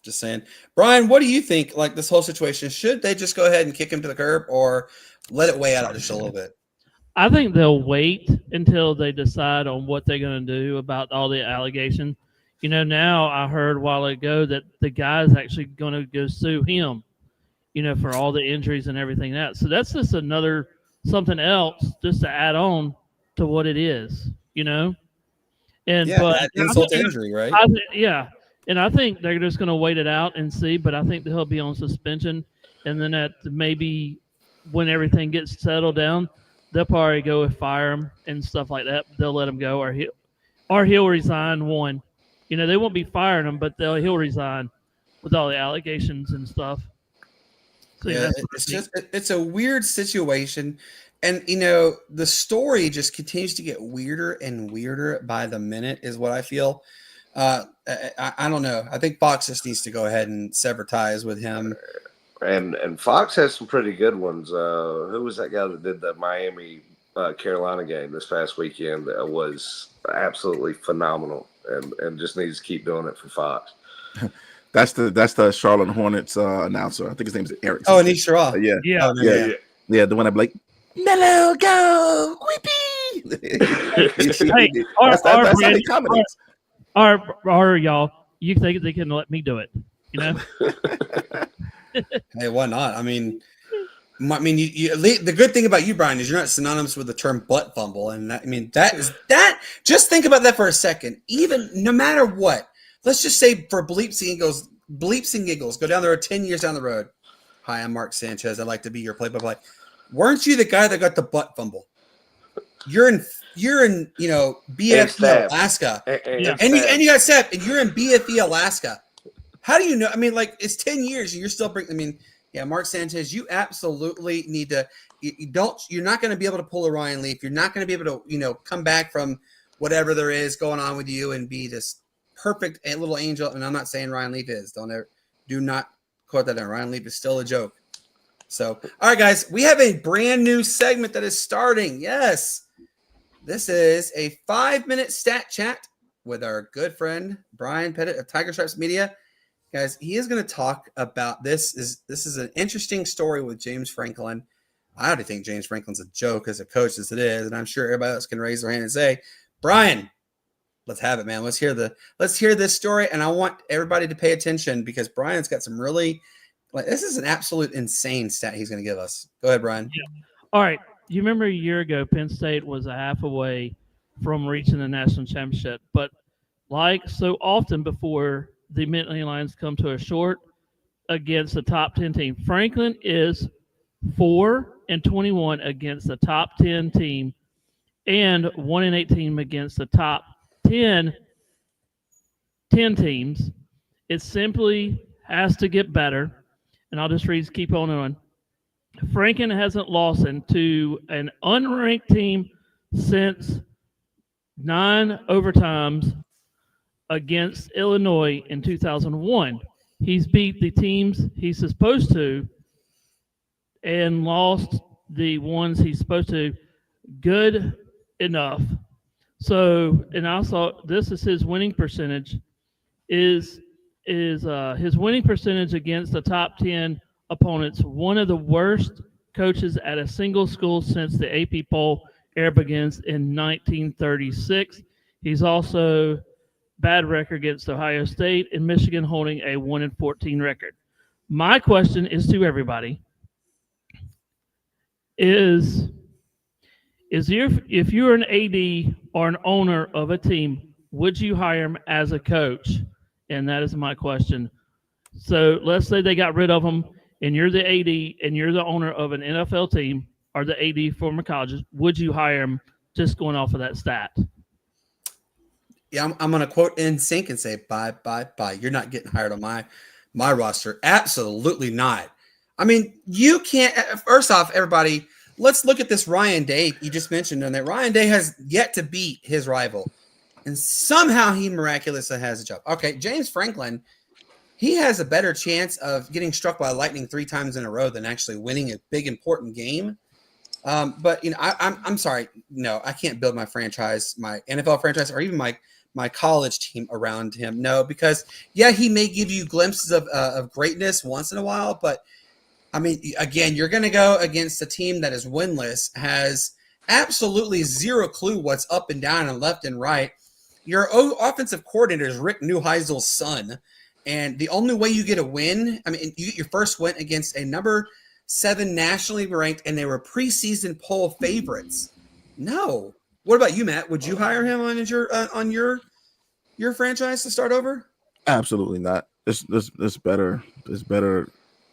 Just saying. Bryan, what do you think? Like this whole situation, should they just go ahead and kick him to the curb, or let it weigh out just a little bit? I think they'll wait until they decide on what they're going to do about all the allegations. Now I heard a while ago that the guy's actually going to go sue him, for all the injuries and everything else. So that's just another something else just to add on to what it is, And but insult to injury, right? And I think they're just going to wait it out and see. But I think he'll be on suspension, and then at maybe when everything gets settled down, they'll probably go and fire him and stuff like that. They'll let him go, or he'll resign. They won't be firing him, but he'll resign with all the allegations and stuff. So, it's a weird situation, and the story just continues to get weirder and weirder by the minute. Is what I feel. I don't know. I think Fox just needs to go ahead and sever ties with him. And Fox has some pretty good ones. Who was that guy that did the Miami Carolina game this past weekend? That was absolutely phenomenal, and just needs to keep doing it for Fox. That's the Charlotte Hornets announcer. I think his name is Eric. Oh, Anish Shah. Yeah. The one that like Mellow go whippy. Hey, that's how he commentates. Or y'all, you think they can let me do it? Hey, why not? I mean, the good thing about you, Bryan, is you're not synonymous with the term butt fumble, and that. Just think about that for a second. Even no matter what, let's just say for bleeps and giggles, go down there 10 years down the road. Hi, I'm Mark Sanchez. I'd like to be your play-by-play. Weren't you the guy that got the butt fumble? You're in BFE Alaska, and you got stabbed, and you're in BFE Alaska. How do you know? I mean, like, it's 10 years and you're still bringing. Mark Sanchez, you absolutely need to. You're not going to be able to pull a Ryan Leaf. You're not going to be able to, come back from whatever there is going on with you and be this perfect little angel. And I'm not saying Ryan Leaf is. Do not quote that down. Ryan Leaf is still a joke. So, all right, guys, we have a brand new segment that is starting. Yes, this is a 5-minute stat chat with our good friend Bryan Pettit of Tiger Stripes Media. Guys, he is going to talk about this is an interesting story with James Franklin. I already think James Franklin's a joke as a coach as it is, and I'm sure everybody else can raise their hand and say, Bryan, let's have it, man. Let's hear this story, and I want everybody to pay attention because Bryan's got some really this is an absolute insane stat he's going to give us. Go ahead, Bryan. Yeah. All right. You remember a year ago, Penn State was a half away from reaching the national championship, but like so often before, the Nittany Lions come to a short against the top 10 team. Franklin is 4-21 against the top 10 team and 1-18 against the top 10 teams. It simply has to get better. And I'll just keep on. Franklin hasn't lost to an unranked team since 9 overtimes against Illinois in 2001. He's beat the teams he's supposed to and lost the ones he's supposed to good enough. So, and also this is his winning percentage is his winning percentage against the top 10 opponents, one of the worst coaches at a single school since the AP poll era begins in 1936. He's also bad record against Ohio State and Michigan, holding a 1-14 record. My question is to everybody: if you're an AD or an owner of a team, would you hire him as a coach? And that is my question. So let's say they got rid of him, and you're the AD and you're the owner of an NFL team or the AD former colleges. Would you hire him? Just going off of that stat. Yeah, I'm going to quote NSYNC and say, bye. You're not getting hired on my My roster? Absolutely not. I mean, you can't. First off, everybody, let's look at this Ryan Day you just mentioned, and that Ryan Day has yet to beat his rival, and somehow he miraculously has a job. Okay, James Franklin, he has a better chance of getting struck by lightning 3 times in a row than actually winning a big important game. But I'm sorry, no, I can't build my franchise, my NFL franchise, or even my college team around him. No, because yeah, he may give you glimpses of greatness once in a while, but I mean, again, you're going to go against a team that is winless, has absolutely zero clue what's up and down and left and right. Your offensive coordinator is Rick Neuheisel's son, and the only way you get a win, I mean, you get your first win against a number 7 nationally ranked, and they were preseason poll favorites. No. What about you, Matt? Would you hire him on your franchise to start over? Absolutely not. There's better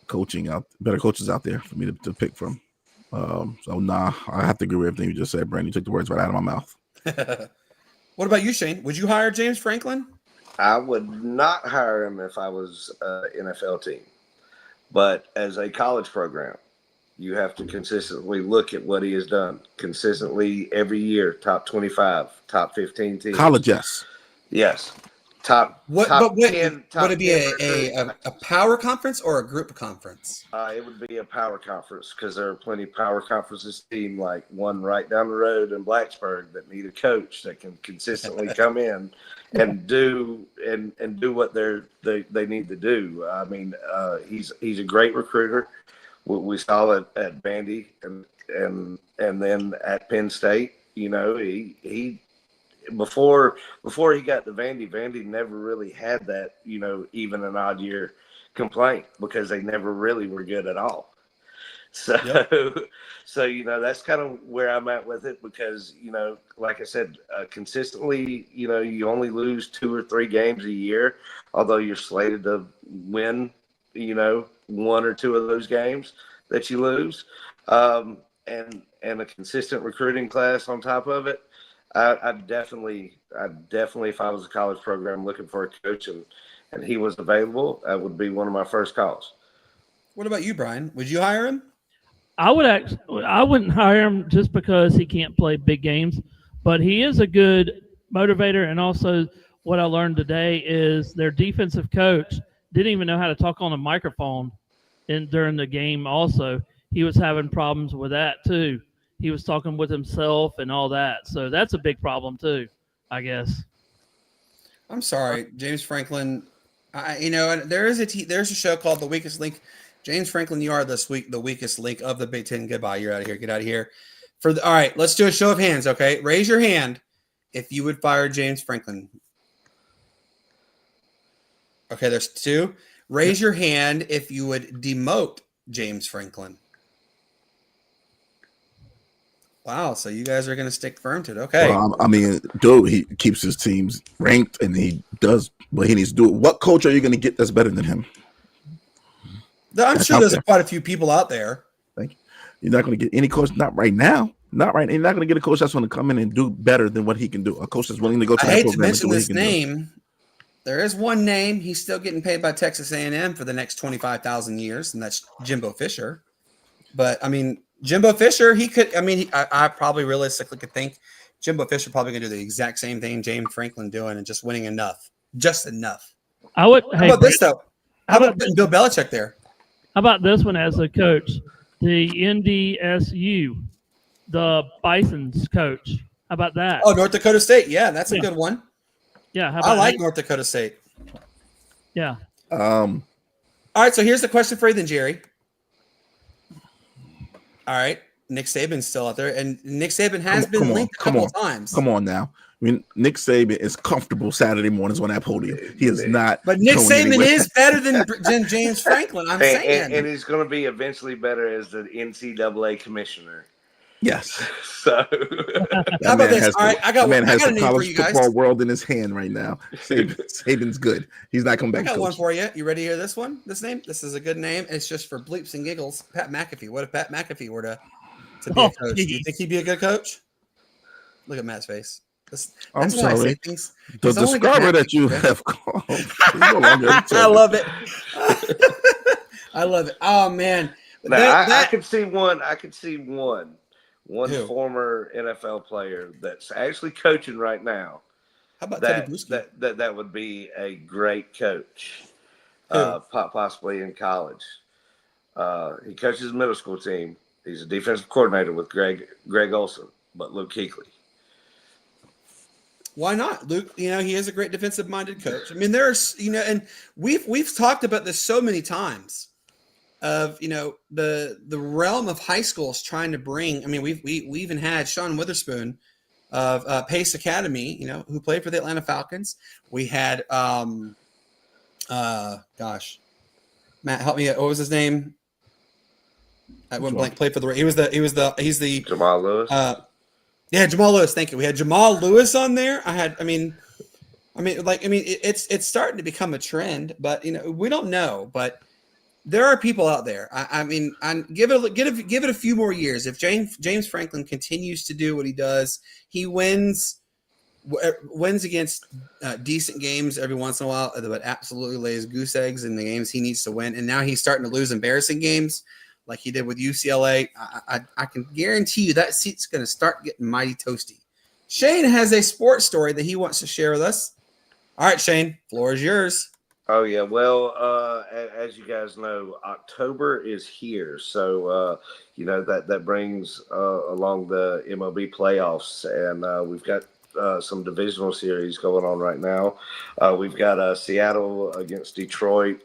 coaches out there for me to pick from. So nah, I have to agree with everything you just said, Brandon. You took the words right out of my mouth. What about you, Shane? Would you hire James Franklin? I would not hire him if I was an NFL team. But as a college program, you have to consistently look at what he has done. Consistently every year, top 25, top 15 teams. College, yes. Yes. Would it be 10 a power conference or a group conference? It would be a power conference because there are plenty of power conferences team like one right down the road in Blacksburg that need a coach that can consistently come in and do what they need to do. I mean, he's a great recruiter. We saw it at Vandy and then at Penn State. You know, he before he got to Vandy never really had that, you know, even an odd year complaint because they never really were good at all. So, So, you know, that's kind of where I'm at with it because, you know, like I said, consistently, you know, you only lose 2 or 3 games a year, although you're slated to win, you know, 1 or 2 of those games that you lose, and a consistent recruiting class on top of it. I definitely, if I was a college program looking for a coach and he was available, that would be one of my first calls. What about you, Brian? Would you hire him? I wouldn't hire him just because he can't play big games, but he is a good motivator. And also what I learned today is their defensive coach didn't even know how to talk on a microphone during the game. Also, he was having problems with that too. He was talking with himself and all that. So that's a big problem too, I guess. I'm sorry, James Franklin. There's a show called The Weakest Link. James Franklin, you are the weakest link of the Big Ten. Goodbye. You're out of here. Get out of here. All right, let's do a show of hands, okay? Raise your hand if you would fire James Franklin. Okay, there's 2. Raise your hand if you would demote James Franklin. Wow, so you guys are going to stick firm to it. Okay. Well, I mean, dude, he keeps his teams ranked and he does what he needs to do. What coach are you going to get that's better than him? I'm sure there's quite a few people out there. Thank you. You're not going to get any coach, not right now. Not right. You're not going to get a coach that's going to come in and do better than what he can do. A coach that's willing to go to I hate to mention this name. There is one name. He's still getting paid by Texas A&M for the next 25,000 years, and that's Jimbo Fisher. But, I mean, Jimbo Fisher, he could – I mean, I probably realistically could think Jimbo Fisher probably going to do the exact same thing James Franklin doing and just winning enough. Just enough. How about this, though? How about putting Bill Belichick there? How about this one as a coach? The NDSU, the Bison's coach. How about that? Oh, North Dakota State. Yeah, that's a good one. Yeah, I like North Dakota State. Yeah. All right, so here's the question for you then, Jerry. All right, Nick Saban's still out there, and Nick Saban has been linked a couple of times. Come on now. I mean, Nick Saban is comfortable Saturday mornings on that podium. He is not. But Nick Saban is better than James Franklin. I'm saying. And he's going to be eventually better as the NCAA commissioner. Yes. So how about this? All right, I got man one. has I got the college football world in his hand right now. Saban's good. He's not coming back. I got one for you. You ready to hear this one? This name? This is a good name. It's just for bleeps and giggles. Pat McAfee. What if Pat McAfee were to be a coach? Do you think he'd be a good coach? Look at Matt's face. I'm That's why I say sorry. things. The He's only got describer that that you picture. have called is no longer I love it. intended. I love it. Oh man, Now I that could see one. I could see one who? former NFL player that's actually coaching right now. How about Teddy Bruschi? That would be a great coach, Who? possibly in college. He coaches a middle school team. He's a defensive coordinator with Greg Olson, but Luke Kuechly. Why not, Luke? You know, he is a great defensive-minded coach. I mean, there's, you know, and we've talked about this so many times. Of, you know, the realm of high schools trying to bring. I mean, we even had Sean Witherspoon of Pace Academy, you know, who played for the Atlanta Falcons. We had gosh, Matt, help me. What was his name? I went blank. Played for the. He's the Jamal Lewis. Yeah, Jamal Lewis. Thank you. We had Jamal Lewis on there. It's starting to become a trend, but you know, we don't know, but. There are people out there. Give it a few more years. If James Franklin continues to do what he does, he wins against decent games every once in a while, but absolutely lays goose eggs in the games he needs to win. And now he's starting to lose embarrassing games like he did with UCLA. I can guarantee you that seat's going to start getting mighty toasty. Shane has a sports story that he wants to share with us. All right, Shane, floor is yours. Oh yeah, well, as you guys know, October is here, so you know that brings along the MLB playoffs, and we've got some divisional series going on right now. We've got Seattle against Detroit,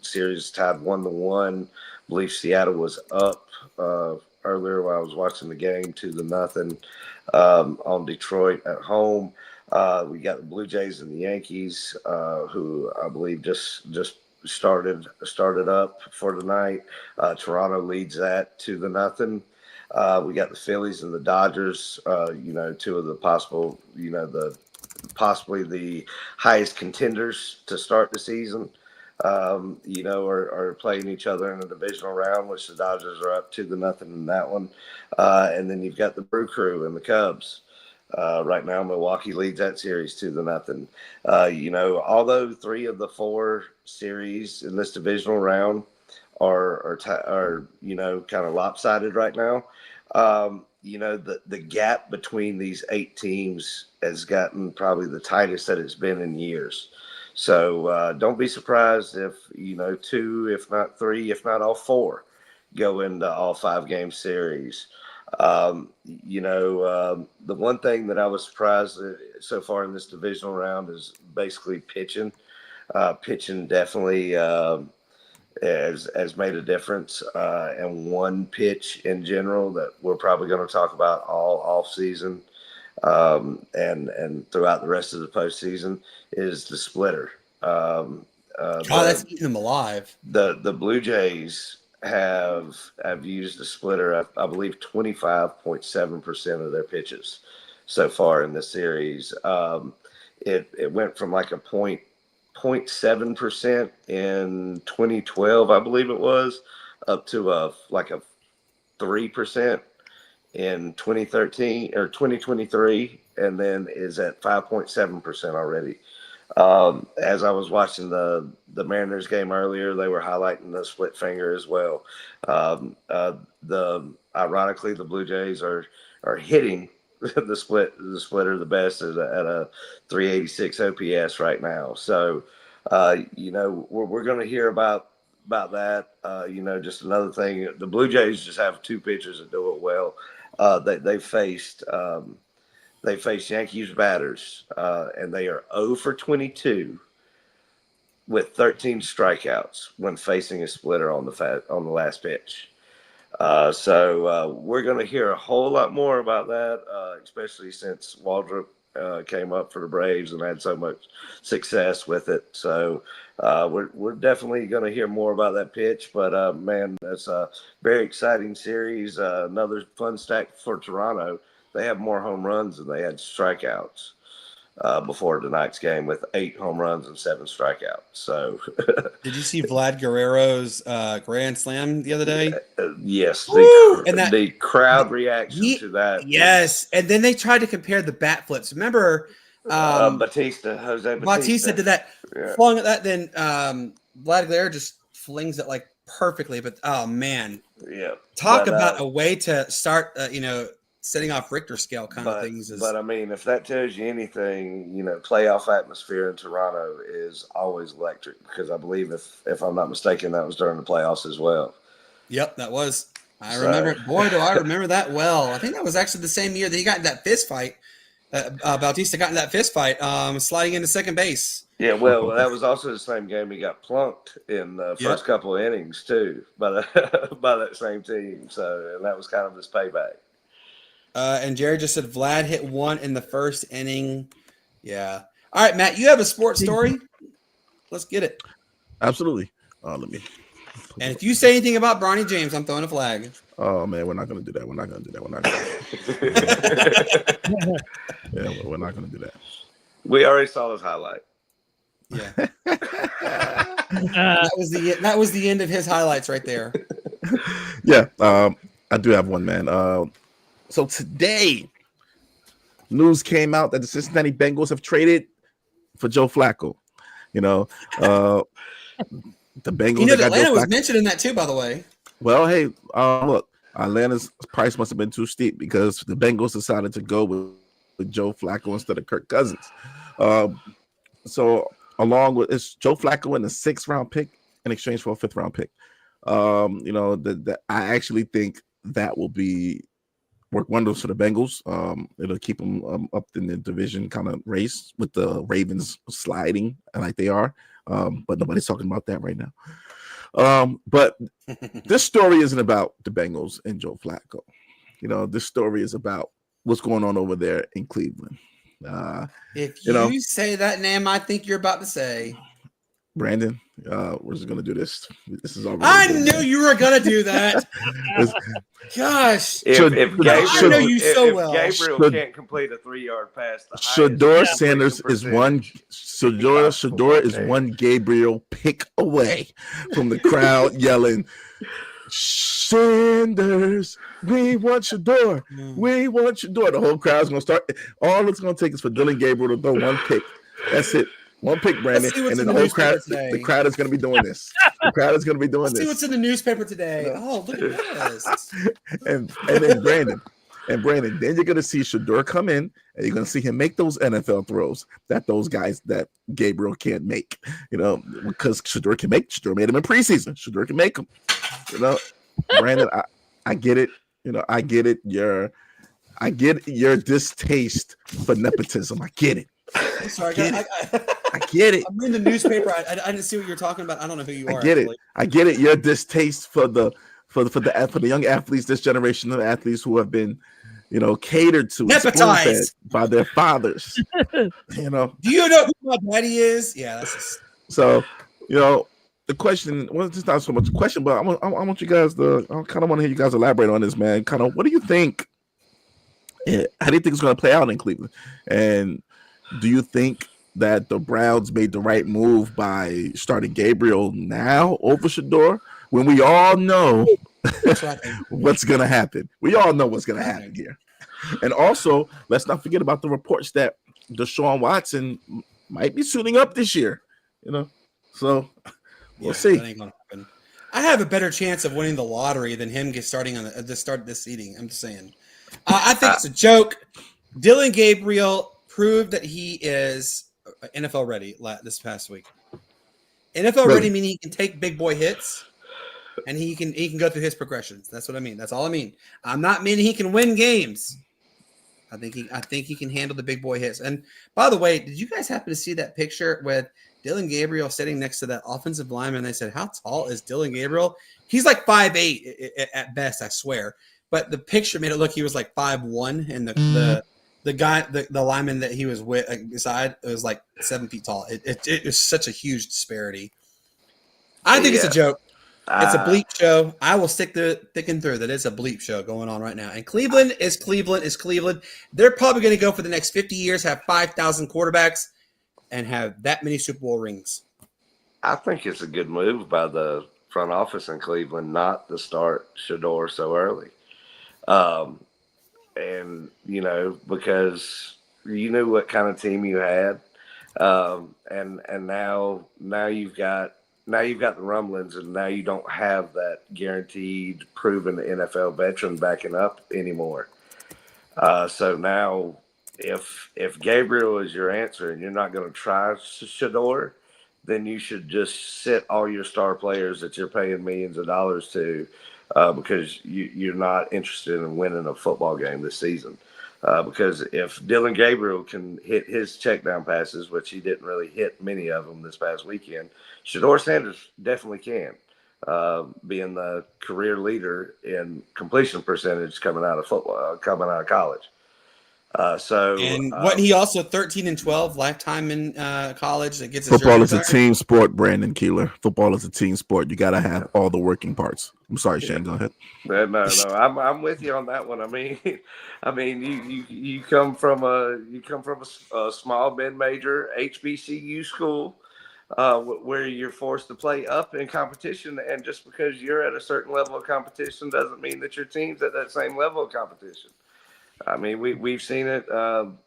series tied 1-1. I believe Seattle was up earlier while I was watching the game 2-0 on Detroit at home. We got the Blue Jays and the Yankees, who I believe just started up for tonight. Toronto leads that 2-0. We got the Phillies and the Dodgers. You know, two of the possible, you know, possibly the highest contenders to start the season. You know, are playing each other in a divisional round, which the Dodgers are up 2-0 in that one. And then you've got the Brew Crew and the Cubs. Right now, Milwaukee leads that series 2-0. You know, although 3 of the 4 series in this divisional round are you know, kind of lopsided right now. You know, the gap between these 8 teams has gotten probably the tightest that it's been in years. So don't be surprised if, you know, 2, if not 3, if not all 4 go into all 5-game series. You know, the one thing that I was surprised so far in this divisional round is basically pitching. Pitching definitely has made a difference. And one pitch in general that we're probably going to talk about all off season and throughout the rest of the postseason is the splitter. That's eating them alive. The Blue Jays have used the splitter, I believe 25.7% of their pitches so far in the series. It went from like a 0.7% in 2012, I believe it was, up to like a 3% in 2013 or 2023, and then is at 5.7% already. As I was watching the Mariners game earlier, they were highlighting the split finger as well. Ironically, the Blue Jays are hitting the splitter the best at a 386 OPS right now. So, you know, we're going to hear about that. You know, just another thing. The Blue Jays just have 2 pitchers that do it well. They faced Yankees batters, and they are 0 for 22 with 13 strikeouts when facing a splitter on the last pitch. So we're going to hear a whole lot more about that, especially since Waldrop came up for the Braves and had so much success with it. So we're definitely going to hear more about that pitch. But, man, that's a very exciting series. Another fun stat for Toronto. They have more home runs than they had strikeouts. before tonight's game with 8 home runs and 7 strikeouts. So, Did you see Vlad Guerrero's grand slam the other day? Yes, And the crowd reaction to that. Yes, and then they tried to compare the bat flips. Remember, Jose Bautista did that, flung at that. Then Vlad Guerrero just flings it like perfectly. But oh man, talk about a way to start. Setting off Richter scale kind of things. But I mean, if that tells you anything, playoff atmosphere in Toronto is always electric, because I believe, if I'm not mistaken, that was during the playoffs as well. Yep, that was. I remember. Boy, do I remember that well. I think that was actually the same year that he got in that fist fight. Bautista got in that fist fight, sliding into second base. Yeah, well, that was also the same game he got plunked in the first couple of innings too by that same team. So, and that was kind of his payback. And Jerry just said Vlad hit 1 in the first inning. Yeah. All right, Matt, you have a sports story. Let's get it. Absolutely. Let me. And if you say anything about Bronny James, I'm throwing a flag. Oh man, we're not going to do that. We're not going to do that. We're not going to do that. We already saw his highlight. Yeah. That was the end of his highlights right there. Yeah. I do have one, man. So today, news came out that the Cincinnati Bengals have traded for Joe Flacco. The Bengals. Atlanta was mentioned in that too, by the way. Well, hey, look, Atlanta's price must have been too steep, because the Bengals decided to go with Joe Flacco instead of Kirk Cousins. So along with Joe Flacco in the 6th round pick in exchange for a 5th round pick. I actually think that will work wonders for the Bengals. It'll keep them up in the division kind of race, with the Ravens sliding like they are. But nobody's talking about that right now. But this story isn't about the Bengals and Joe Flacco. This story is about what's going on over there in Cleveland. If you say that name, I think you're about to say, Brandon, we're just gonna do this. This is all. I knew you were gonna do that. Gosh, if Gabriel, I know you so well. Gabriel can't complete a 3-yard pass. Shador Sanders is one. Shador is one Gabriel pick away from the crowd yelling, "Sanders, we want Shador. We want Shador." The whole crowd's gonna start. All it's gonna take is for Dylan Gabriel to throw one pick. That's it. One pick, Brandon, and then the whole crowd. The crowd is going to be doing this. The crowd is going to be doing this. See what's in the newspaper today. Oh, look at this. and then Brandon, then you're going to see Shador come in, and you're going to see him make those NFL throws that those guys that Gabriel can't make. Because Shador can make. Shador made them in preseason. Shador can make them. Brandon, I get it. I get it. I get your distaste for nepotism. I get it. I'm sorry, I get it. I'm in the newspaper. I didn't see what you're talking about. I don't know who you are. I get it. I get it. Your distaste for the young athletes, this generation of athletes who have been, catered to, nepotized by their fathers. Do you know who my daddy is? Yeah, that's so. The question. Well, it's not so much a question, but I want you guys to. I kind of want to hear you guys elaborate on this, man. Kind of, what do you think? How do you think it's going to play out in Cleveland? And do you think that the Browns made the right move by starting Gabriel now over Shador, when we all know what's going to happen? We all know what's going to happen here. And also, let's not forget about the reports that Deshaun Watson might be suiting up this year. So we'll see. That ain't gonna happen. I have a better chance of winning the lottery than him starting on the start of this seating. I'm just saying. I think it's a joke. Dylan Gabriel proved that he is NFL ready this past week. NFL ready meaning he can take big boy hits, and he can go through his progressions. That's what I mean. That's all I mean. I'm not meaning he can win games. I think he can handle the big boy hits. And by the way, did you guys happen to see that picture with Dylan Gabriel sitting next to that offensive lineman? They said, "How tall is Dylan Gabriel?" He's like 5'8" at best, I swear. But the picture made it look he was like 5'1", and the guy, the lineman that he was with beside, it was like 7 feet tall. It was such a huge disparity. I think it's a joke. It's a bleep show. I will stick thick and through that it's a bleep show going on right now. And Cleveland is Cleveland. They're probably going to go for the next 50 years, have 5,000 quarterbacks, and have that many Super Bowl rings. I think it's a good move by the front office in Cleveland not to start Shador so early. And, because you knew what kind of team you had. And now you've got the rumblings, and now you don't have that guaranteed proven NFL veteran backing up anymore. So now if Gabriel is your answer and you're not going to try Shador, then you should just sit all your star players that you're paying millions of dollars to, because you're not interested in winning a football game this season. Because if Dylan Gabriel can hit his check down passes, which he didn't really hit many of them this past weekend, Shador Sanders definitely can, being the career leader in completion percentage coming out of college. He also 13-12 lifetime in college that gets his football is jersey a retired? team sport, Brandon Keeler. Football is a team sport. You got to have all the working parts. I'm sorry, Shane. Go ahead. No, I'm with you on that one. I mean, you come from a small mid-major HBCU school, where you're forced to play up in competition, and just because you're at a certain level of competition doesn't mean that your team's at that same level of competition. I mean, we've seen it,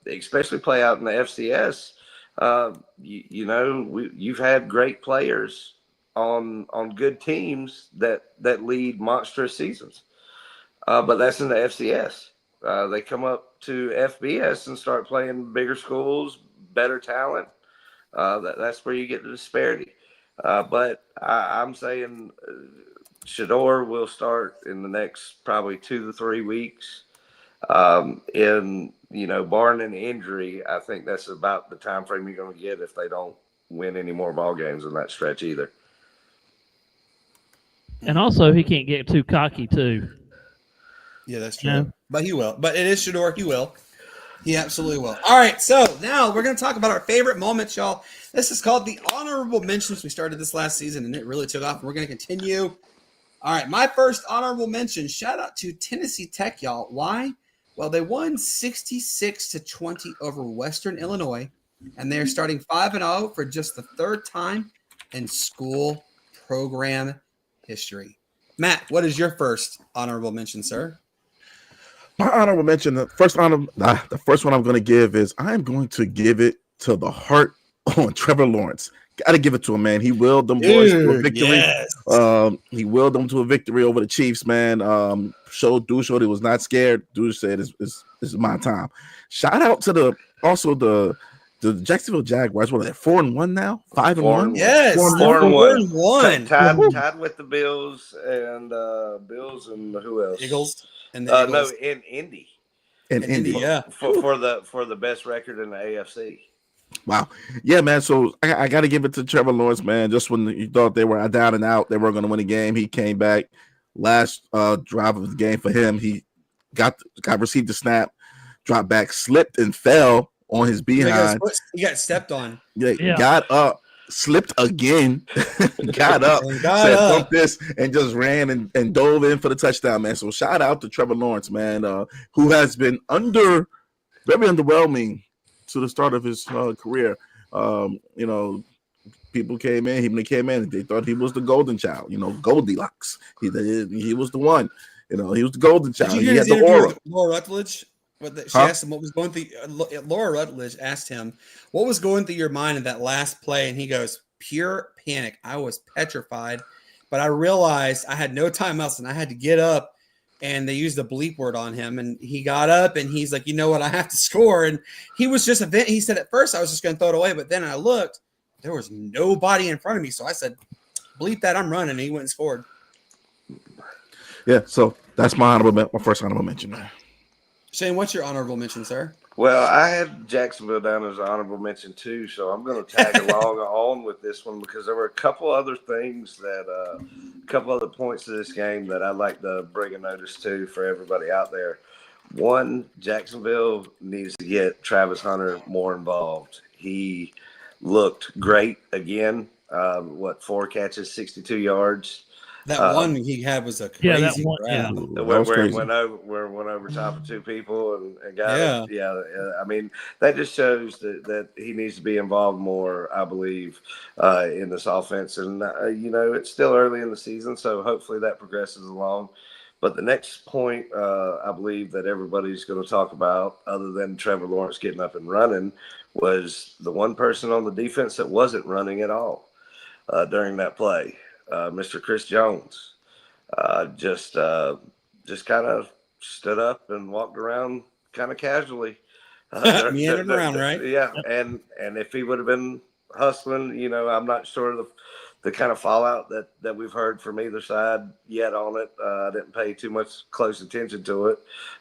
especially play out in the FCS. You've had great players on good teams that lead monstrous seasons, but that's in the FCS. They come up to FBS and start playing bigger schools, better talent. That's where you get the disparity. But I'm saying Shador will start in the next probably 2 to 3 weeks. Barring an injury, I think that's about the time frame you're going to get if they don't win any more ball games in that stretch either. And also, he can't get too cocky too. Yeah, that's true. Yeah. But he will. But it is Shador. He will. He absolutely will. All right, so now we're going to talk about our favorite moments, y'all. This is called the Honorable Mentions. We started this last season, and it really took off, and we're going to continue. All right, my first honorable mention, shout out to Tennessee Tech, y'all. Why? Well, they won 66-20 over Western Illinois, and they're starting 5-0 for just the third time in school program history. Matt, what is your first honorable mention, sir? My honorable mention, the first one I'm going to give is I'm going to give it to the heart on Trevor Lawrence. Got to give it to him, man. He willed them boys to a victory. Yes. He willed them to a victory over the Chiefs, man. Showed he was not scared. Dude said, "This is my time." Shout out to the Jacksonville Jaguars. What are they? 4-1 now? 5-1? Yes. 4-1. 4-1. Tied with the Bills and who else? Eagles and the Eagles. No, in Indy. In Indy, yeah. For the best record in the AFC. Wow. Yeah, man. So I got to give it to Trevor Lawrence, man. Just when you thought they were down and out, they were going to win the game, he came back. Last drive of the game for him, he received the snap, dropped back, slipped and fell on his behind. He got stepped on. Yeah. Got up, slipped again, got up, said "Bump this," and just ran and dove in for the touchdown, man. So shout out to Trevor Lawrence, man, who has been very underwhelming to the start of his career. People came in, they thought he was the golden child, Goldilocks. He was the one, he was the golden child. He had the aura. Laura Rutledge, she asked him what was going through. Laura Rutledge asked him what was going through your mind in that last play, and he goes, "Pure panic. I was petrified, but I realized I had no timeouts and I had to get up." And they used the bleep word on him, and he got up and he's like, "You know what? I have to score." And he was just he said at first I was just going to throw it away, but then I looked, there was nobody in front of me, so I said, "Bleep that, I'm running." And he went and scored. Yeah, so that's my first honorable mention, man. Shane, what's your honorable mention, sir? Well, I had Jacksonville down as an honorable mention too, so I'm going to tag along on with this one because there were a couple other things a couple other points to this game that I'd like to bring a notice to for everybody out there. One, Jacksonville needs to get Travis Hunter more involved. He looked great again. 4 catches, 62 yards. That one he had was a crazy Yeah, that one. grab. Ooh, that Where, was where he crazy. went over top of two people and got Yeah. him. Yeah, I mean that just shows that he needs to be involved more. I believe in this offense, and it's still early in the season, so hopefully that progresses along. But the next point I believe that everybody's going to talk about, other than Trevor Lawrence getting up and running, was the one person on the defense that wasn't running at all during that play, Mr. Chris Jones. Just kind of stood up and walked around kind of casually. Meandered around, right? Yeah, and if he would have been hustling, I'm not sure the kind of fallout that we've heard from either side yet on it. I didn't pay too much close attention to it,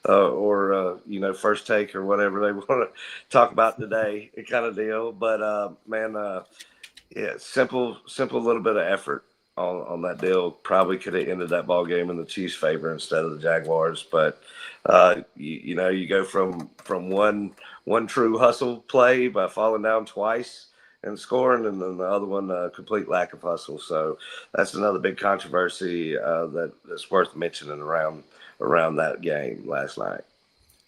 or First Take or whatever they want to talk about today, kind of deal. But man, yeah, simple little bit of effort on that deal probably could have ended that ball game in the Chiefs' favor instead of the Jaguars. But you go from one true hustle play by falling down twice and scoring, and then the other one complete lack of hustle. So that's another big controversy that's worth mentioning around that game last night.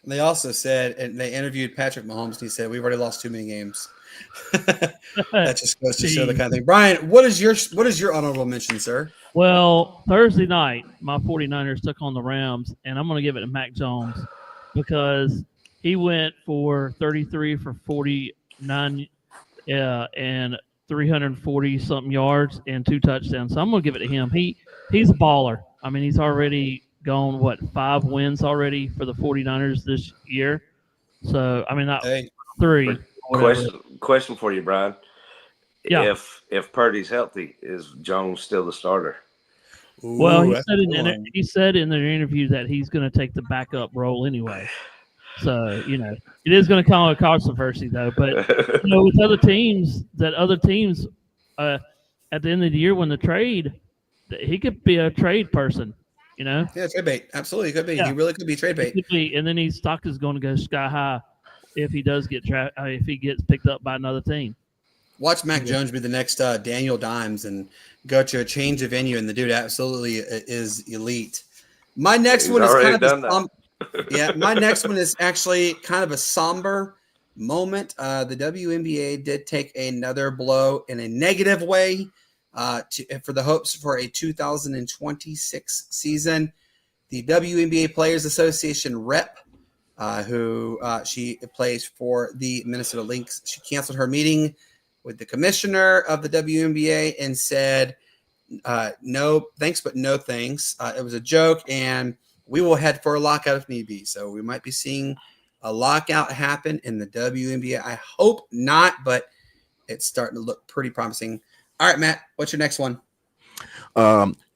They also said, and they interviewed Patrick Mahomes, and he said, "We've already lost too many games." That just goes to show the kind of thing. Bryan, what is your honorable mention, sir? Well, Thursday night, my 49ers took on the Rams, and I'm going to give it to Mac Jones because he went for 33 for 49 and 340 something yards and 2 touchdowns. So I'm going to give it to him. He's a baller. I mean, he's already gone 5 wins already for the 49ers this year. So I mean, not 3. Question for you, Bryan. Yeah. If Purdy's healthy, is Jones still the starter? Ooh, Well, he said in their interview that he's going to take the backup role anyway. So, it is going to come with controversy, though. But, with other teams, at the end of the year when the trade, he could be a trade person, Yeah, trade bait. Absolutely, he could be. Yeah. He really could be trade bait. And then his stock is going to go sky high if he does if he gets picked up by another team. Watch Mac Jones be the next Daniel Dimes and go to a change of venue, and the dude absolutely is elite. My next one is kind of my next one is actually kind of a somber moment. The WNBA did take another blow in a negative way for the hopes for a 2026 season. The WNBA Players Association rep, who she plays for the Minnesota Lynx, she canceled her meeting with the commissioner of the WNBA and said, no thanks, but no thanks. It was a joke, and we will head for a lockout if need be. So we might be seeing a lockout happen in the WNBA. I hope not, but it's starting to look pretty promising. All right, Matt, what's your next one?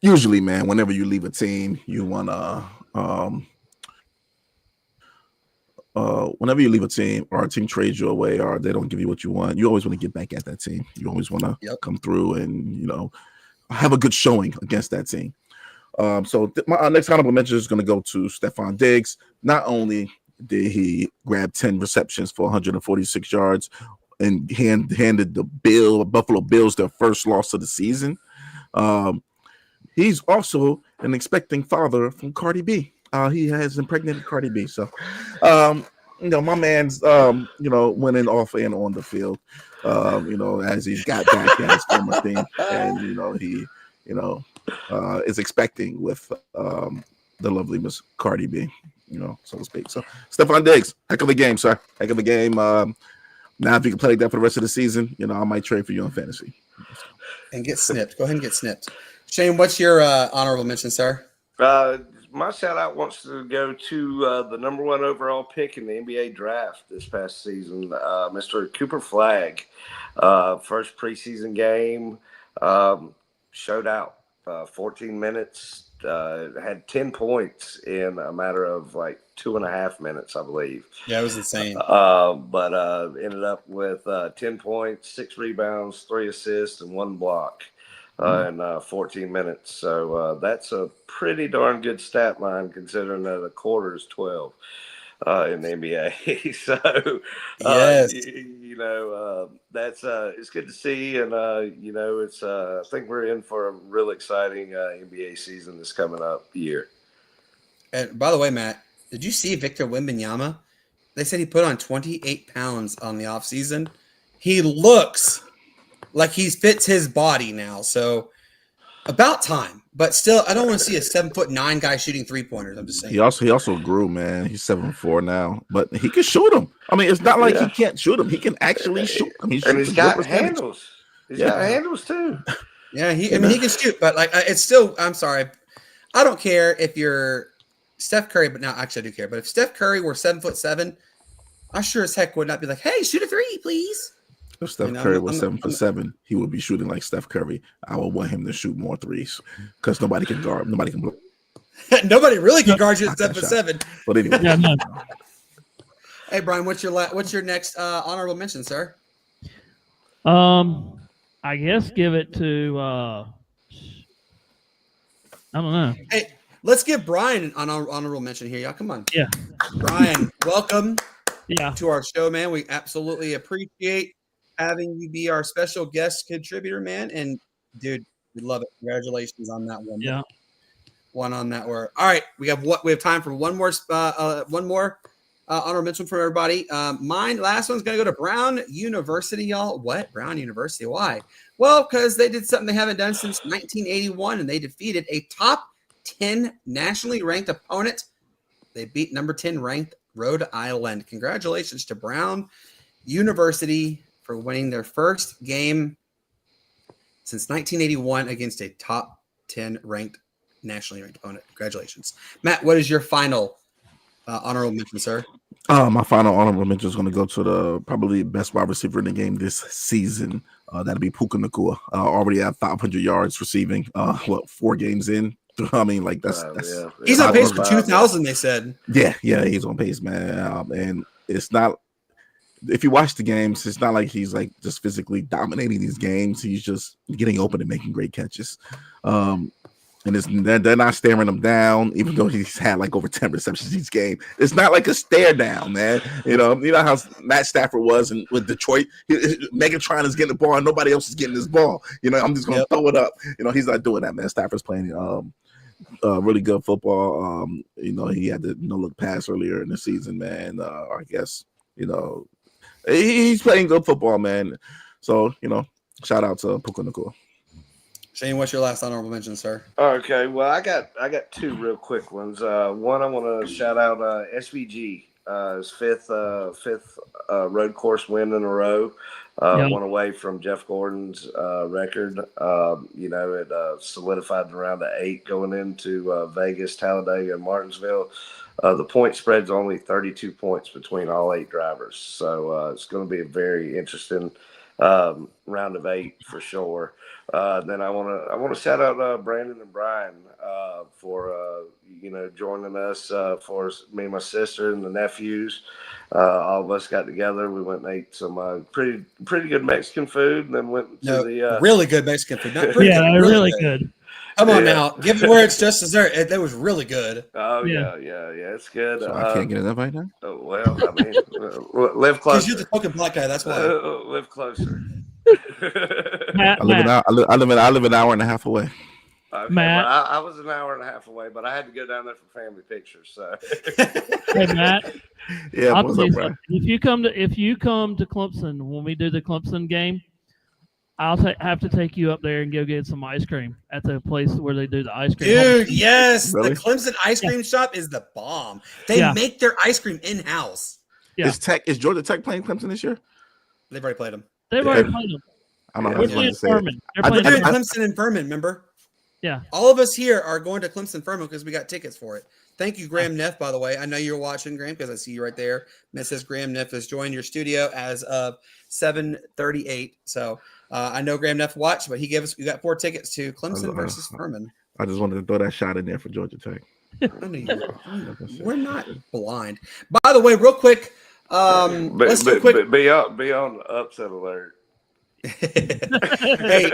Usually, man, whenever you leave a team, you want to whenever you leave a team or a team trades you away or they don't give you what you want, you always want to get back at that team. You always want to come through and, have a good showing against that team. So my next honorable mention is going to go to Stephon Diggs. Not only did he grab 10 receptions for 146 yards and handed the Buffalo Bills their first loss of the season, he's also an expecting father from Cardi B. He has impregnated Cardi B. So, my man's, winning off and on the field, as he's got back at his former team. And, he, is expecting with the lovely Miss Cardi B, so to speak. So, Stephon Diggs, heck of a game, sir. Heck of a game. Now, if you can play like that for the rest of the season, I might trade for you in fantasy. And get snipped. Go ahead and get snipped. Shane, what's your honorable mention, sir? My shout out wants to go to the number 1 overall pick in the NBA draft this past season, Mr. Cooper Flagg. First preseason game, showed out 14 minutes, had 10 points in a matter of 2.5 minutes, I believe. Yeah, it was insane. But ended up with 10 points, 6 rebounds, 3 assists, and 1 block. In 14 minutes. So that's a pretty darn good stat line considering that a quarter is 12. in the NBA. So, Yes. that's it's good to see, and it's I think we're in for a real exciting NBA season this coming up year. And by the way, Matt, did you see Victor Wembanyama? They said he put on 28 pounds on the offseason. He looks like he fits his body now. So about time. But still, I don't want to see a 7'9" guy shooting 3-pointers. I'm just saying. He also grew, man. He's 7'4" now, but he can shoot them. I mean, it's not like he can't shoot them. He can actually shoot them. And he's got handles. He's got handles too. Yeah, he can shoot, but like it's still. I'm sorry, I don't care if you're Steph Curry, but now actually I do care. But if Steph Curry were 7'7", I sure as heck would not be like, "Hey, shoot a 3, please." If Steph Curry was 7'7", he would be shooting like Steph Curry. I would want him to shoot more threes because nobody can guard. Nobody can block. Nobody really can guard you at 7'7". But anyway, Hey Brian, what's your next honorable mention, sir? I guess give it to I don't know. Hey, let's give Brian an honorable mention here, y'all. Come on. Yeah. Brian, welcome Yeah. to our show, man. We absolutely appreciate having you be our special guest contributor, man. And dude, we love it. Congratulations on that one. Yeah. One on that word. All right, we have time for one more honorable mention for everybody. Mine last one's gonna go to Brown University, y'all. What? Brown University? Why? Well, because they did something they haven't done since 1981, and they defeated a top 10 nationally ranked opponent. They beat number 10 ranked Rhode Island. Congratulations to Brown University for winning their first game since 1981 against a top 10 ranked nationally ranked opponent. Congratulations. Matt, what is your final honorable mention, sir? My final honorable mention is going to go to the probably best wide receiver in the game this season. That'll be Puka Nacua. Already at 500 yards receiving. 4 games in? I mean, like that's he's on pace for 2,000. They said. Yeah, he's on pace, man. And it's not. If you watch the games, it's not like he's like just physically dominating these games. He's just getting open and making great catches. And they're not staring him down, even though he's had like over 10 receptions each game. It's not like a stare down, man. You know how Matt Stafford was with Detroit. Megatron is getting the ball, and nobody else is getting this ball. I'm just gonna throw it up. He's not doing that, man. Stafford's playing really good football. He had the no-look pass earlier in the season, man. I guess he's playing good football, man. So shout out to Puka Nacua. Shane, what's your last honorable mention, sir? Okay, well, I got 2 real quick ones. One, I want to shout out SVG, his fifth road course win in a row. One away from Jeff Gordon's record. It solidified around the 8 going into Vegas, Talladega, and Martinsville. The point spread's only 32 points between all 8 drivers, so it's going to be a very interesting round of 8 for sure. Then I want to shout out Brandon and Bryan for joining us for me and my sister and the nephews. All of us got together. We went and ate some pretty good Mexican food, and then went to the really good Mexican food. Not pretty good, really good. Come on now, give it where it's just dessert. That was really good. Oh yeah, it's good. So I can't get it up right now. Well, I mean, live closer. Because you're the fucking black guy. That's why. Live closer. Matt, I live an hour and a half away. Okay, Matt, I was an hour and a half away, but I had to go down there for family pictures. So, hey Matt, yeah, I'll what's tell up, you bro? something. If you come to Clemson when we do the Clemson game, I'll have to take you up there and go get some ice cream at the place where they do the ice cream. Dude, yes, Really? the Clemson ice cream shop is the bomb. They make their ice cream in house. Yeah. Is Georgia Tech playing Clemson this year? They've already played them. They've already played them. I don't know. We're playing Furman. They're We're playing doing Clemson and Furman, remember? Yeah. All of us here are going to Clemson Furman because we got tickets for it. Thank you, Graham Neff, by the way. I know you're watching, Graham, because I see you right there. Mrs. Graham Neff has joined your studio as of 7:38. So I know Graham Neff watched, but we got 4 tickets to Clemson versus Furman. I just wanted to throw that shot in there for Georgia Tech. We're not blind. By the way, real quick, let's do a quick. Be on upset alert. Hey,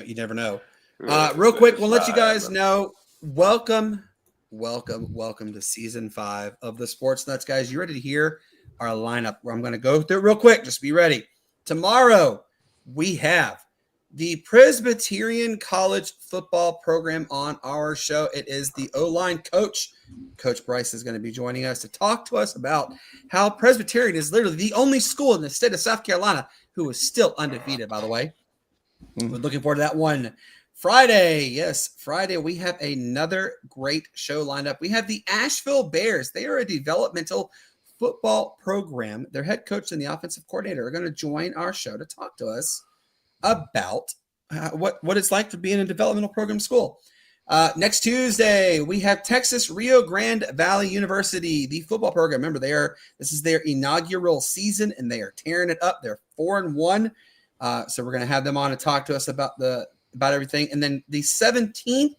you never know. Real quick, we'll let you guys know. Welcome welcome to season 5 of the Sports Nuts, guys. You ready to hear our lineup? Where I'm going to go through it real quick. Just be ready. Tomorrow we have the Presbyterian College football program on our show. It is the O-line coach. Coach Bryce is going to be joining us to talk to us about how Presbyterian is literally the only school in the state of South Carolina who is still undefeated, by the way. We're looking forward to that one. Friday, we have another great show lined up. We have the Asheville Bears. They are a developmental football program. Their head coach and the offensive coordinator are going to join our show to talk to us about what it's like to be in a developmental program school. Next Tuesday, we have Texas Rio Grande Valley University, the football program. Remember, this is their inaugural season, and they are tearing it up. They're 4-1. So we're going to have them on to talk to us about everything. And then the 17th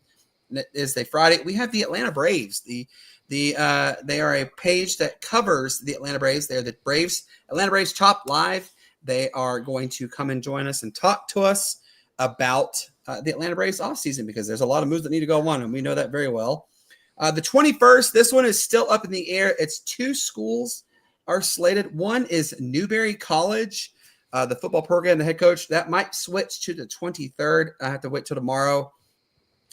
is the Friday. We have the Atlanta Braves. They are a page that covers the Atlanta Braves. They're the Atlanta Braves Chop Live. They are going to come and join us and talk to us about the Atlanta Braves offseason, because there's a lot of moves that need to go on, and we know that very well. The 21st, this one is still up in the air. It's 2 schools are slated. One is Newberry College. The football program, the head coach, that might switch to the 23rd. I have to wait till tomorrow.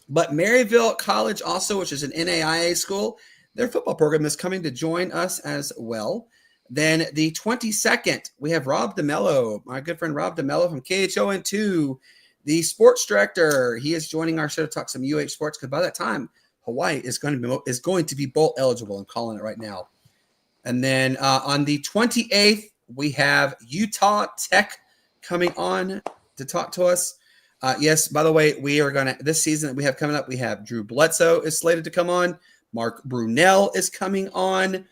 But Maryville College also, which is an NAIA school, their football program is coming to join us as well. Then the 22nd, we have Rob DeMello, my good friend Rob DeMello from KHON2, the sports director. He is joining our show to talk some UH sports, because by that time, Hawaii is going to be bowl eligible. I'm calling it right now. And then on the 28th, we have Utah Tech coming on to talk to us. Yes, by the way, we are going to, this season that we have coming up, we have Drew Bledsoe is slated to come on. Mark Brunell is coming on.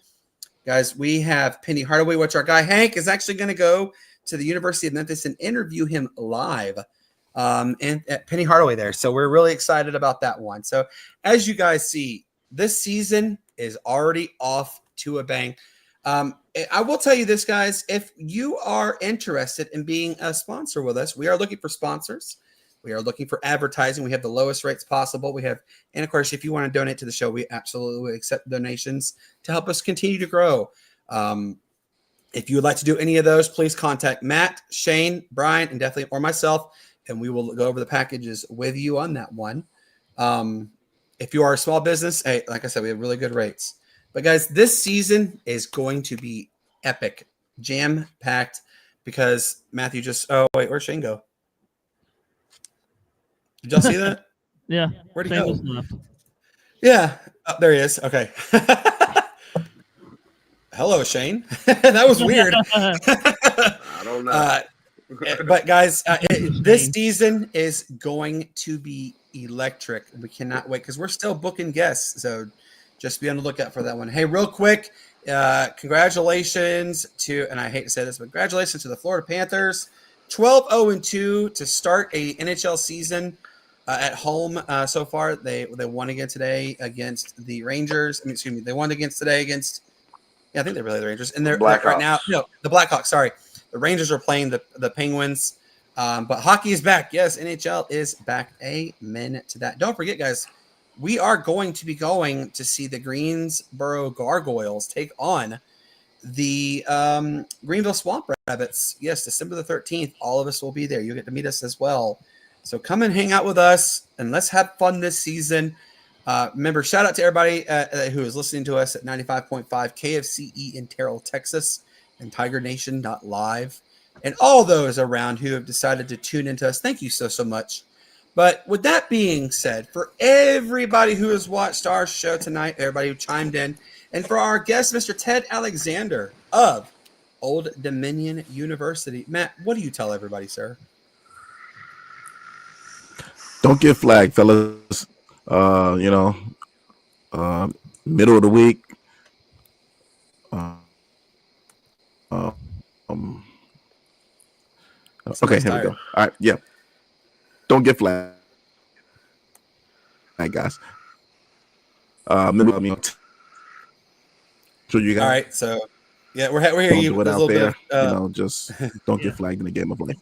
Guys, we have Penny Hardaway, which our guy Hank is actually going to go to the University of Memphis and interview him live and at Penny Hardaway there. So we're really excited about that one. So as you guys see, this season is already off to a bang. I will tell you this, guys, if you are interested in being a sponsor with us, we are looking for sponsors. We are looking for advertising. We have the lowest rates possible. And of course, if you want to donate to the show, we absolutely accept donations to help us continue to grow. If you would like to do any of those, please contact Matt, Shane, Bryan, and definitely, or myself, and we will go over the packages with you on that one. If you are a small business, hey, like I said, we have really good rates. But guys, this season is going to be epic, jam-packed, because Matthew where'd Shane go? Did y'all see that? Yeah. Where'd he Shane go? was left. Yeah. Oh, there he is. Okay. Hello, Shane. That was weird. I don't know. But guys, this season is going to be electric. We cannot wait, because we're still booking guests. So just be on the lookout for that one. Hey, real quick, congratulations to, and I hate to say this, but congratulations to the Florida Panthers. 12-0-2 to start a NHL season at home so far. They won again today against the Rangers. They won today against, I think they really the Rangers. And they're right now, the Blackhawks, sorry. The Rangers are playing the Penguins. But hockey is back. Yes, NHL is back. Amen to that. Don't forget, guys, we are going to be going to see the Greensboro Gargoyles take on the Greenville Swamp Rabbits. Yes, December the 13th. All of us will be there. You'll get to meet us as well. So come and hang out with us, and let's have fun this season. Remember, shout out to everybody who is listening to us at 95.5 KFCE in Terrell, Texas, and TigerNation.live, and all those around who have decided to tune into us. Thank you so much. But with that being said, for everybody who has watched our show tonight, everybody who chimed in, and for our guest, Mr. Ted Alexander of Old Dominion University, Matt, what do you tell everybody, sir? Don't get flagged, fellas. Middle of the week. Okay, here we go. All right, yeah. Don't get flagged. All right, guys. So you guys. All right, so yeah, we're here. Don't You do it out there. bit, just don't get flagged in the game of life.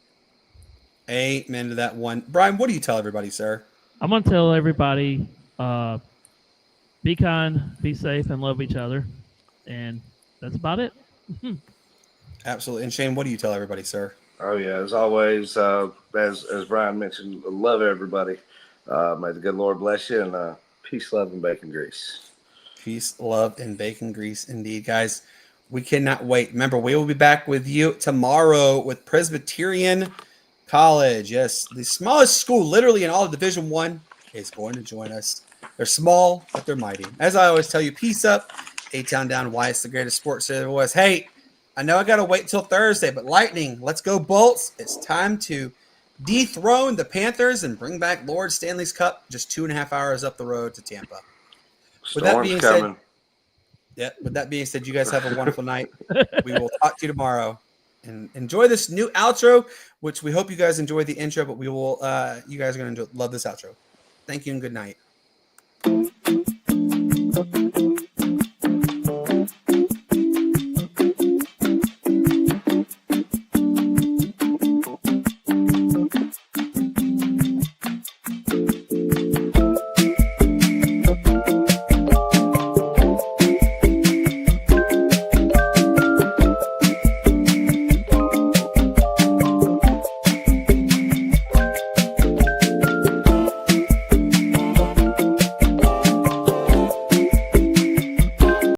Amen to that one. Bryan, what do you tell everybody, sir? I'm gonna tell everybody be kind, be safe, and love each other. And that's about it. Absolutely. And Shane, what do you tell everybody, sir? Oh yeah, as always, as Bryan mentioned, love everybody. May the good Lord bless you, and peace, love, and bacon grease. Peace, love, and bacon grease, indeed, guys. We cannot wait. Remember, we will be back with you tomorrow with Presbyterian College. Yes, the smallest school, literally in all of Division I, is going to join us. They're small, but they're mighty. As I always tell you, peace up. A-Town down. Why it's the greatest sports there was. Hey, I know I got to wait until Thursday, but Lightning, let's go Bolts. It's time to dethrone the Panthers and bring back Lord Stanley's Cup just 2.5 hours up the road to Tampa. With that being said, with that being said, you guys have a wonderful night. We will talk to you tomorrow. And enjoy this new outro, which we hope you guys enjoy the intro, but we will you guys are going to love this outro. Thank you and good night.